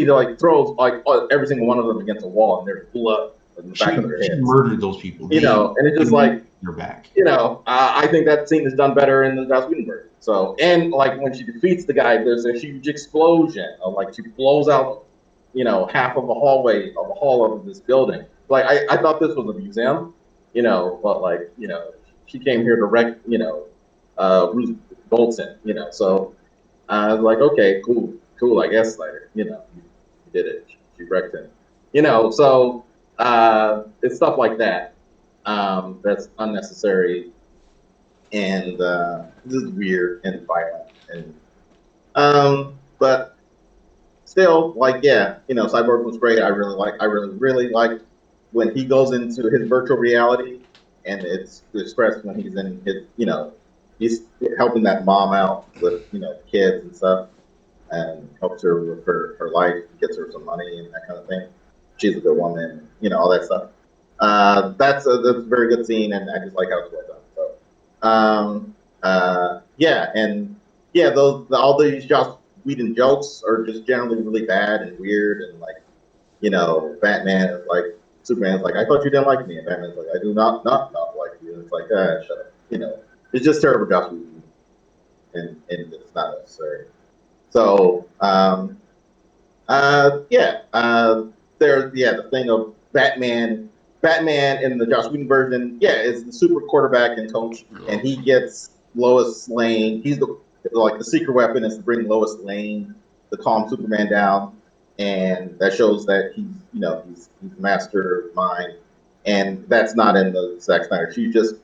throws like every single one of them against a wall, and there's blood in the back of their heads. She murdered those people. And it's just like their back. I think that scene is done better in the Joss Whedon version. So, and like when she defeats the guy, there's a huge explosion of like she blows out, half of a hallway of a hall of this building. Like I thought this was a museum, but like she came here to wreck, Ruth Goldson, So I was like, okay, cool. I guess Snyder, you did it. She wrecked him, So it's stuff like that that's unnecessary and just weird and violent but still like Cyborg was great. I really liked when he goes into his virtual reality and it's expressed when he's in his he's helping that mom out with kids and stuff and helps her with her life, gets her some money and that kind of thing. She's a good woman, all that stuff. That's a very good scene, and I just like how it's well done. So, all these Joss Whedon jokes are just generally really bad and weird, and like, Batman is like, Superman's like, I thought you didn't like me, and Batman's like, I do not like you. And it's like, shut up, it's just terrible Joss Whedon, and it's not necessary. So, there's the thing of Batman in the Joss Whedon version, is the super quarterback and coach, and he gets Lois Lane. He's the secret weapon is to bring Lois Lane to calm Superman down, and that shows that he's mastermind, and that's not in the Zack Snyder. It just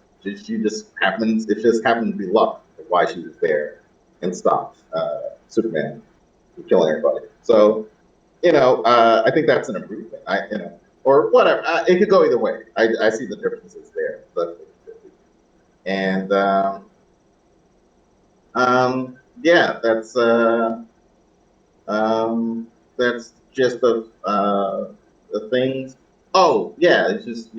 happens to be luck of why she was there and stopped Superman from killing everybody. So. I think that's an improvement. Or whatever. It could go either way. I see the differences there. And that's just the things. Oh yeah, it's just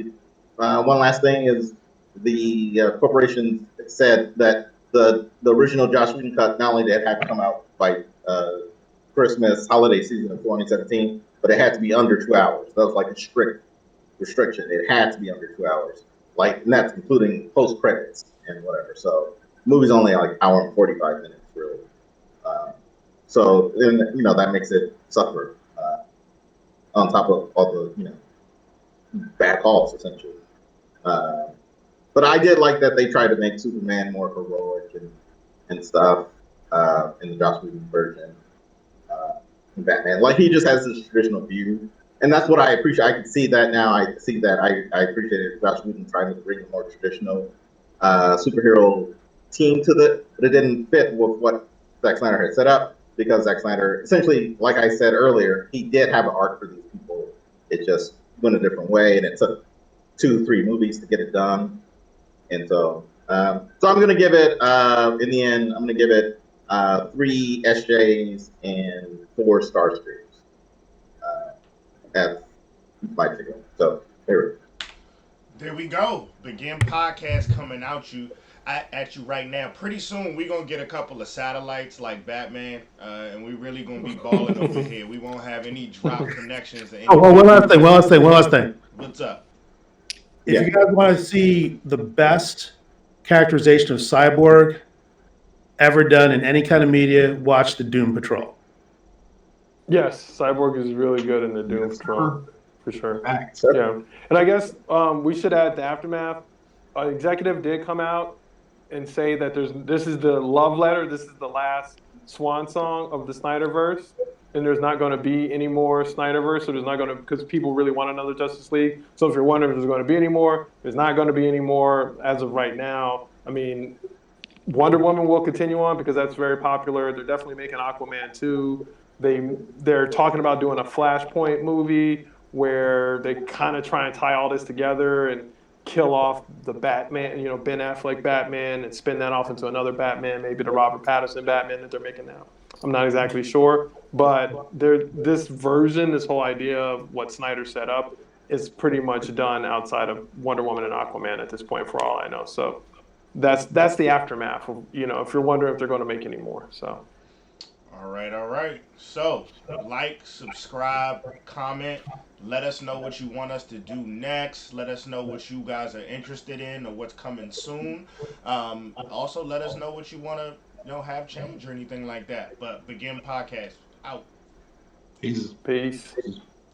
one last thing is the corporation said that the original Joss Whedon cut not only did it have to come out by Christmas holiday season of 2017, but it had to be under 2 hours. That was like a strict restriction. It had to be under 2 hours, and that's including post credits and whatever. So the movie's only like hour and 45 minutes, really. That makes it suffer on top of all the bad calls essentially. But I did like that they tried to make Superman more heroic and stuff in the Joss Whedon version. Batman, like he just has this traditional view, and that's what I appreciate. I can see that now. I see that I appreciated Joss Whedon trying to bring a more traditional superhero team to but it didn't fit with what Zack Snyder had set up because Zack Snyder, essentially, like I said earlier, he did have an arc for these people. It just went a different way, and it took 2-3 movies to get it done. And so I'm going to give it, in the end, I'm going to give it 3 SJs and 4 Starscreams. That's my figure. So there we go. Begin podcast coming at you right now. Pretty soon we're gonna get a couple of satellites like Batman, and we really gonna be balling over here. We won't have any drop connections. One last thing. What's up? If you guys want to see the best characterization of Cyborg ever done in any kind of media, watch the Doom Patrol. Yes, Cyborg is really good in the Doom Patrol, for sure. Facts. Yeah, and I guess we should add the aftermath. An executive did come out and say that this is the love letter. This is the last swan song of the Snyderverse. and there's not going to be any more Snyderverse, so there's not going to, because people really want another Justice League. So if you're wondering if there's going to be any more, there's not going to be any more as of right now. I mean, Wonder Woman will continue on because that's very popular. They're definitely making Aquaman 2. They're talking about doing a Flashpoint movie where they kind of try and tie all this together and kill off the Batman, Ben Affleck Batman, and spin that off into another Batman, maybe the Robert Pattinson Batman that they're making now. I'm not exactly sure, but this version, this whole idea of what Snyder set up, is pretty much done outside of Wonder Woman and Aquaman at this point, for all I know. So that's the aftermath of, if you're wondering if they're going to make any more. So All right. So, like, subscribe, comment. Let us know what you want us to do next. Let us know what you guys are interested in or what's coming soon. Also, let us know what you want to, have change or anything like that. But B.E.G.I.N podcast out. Peace. peace.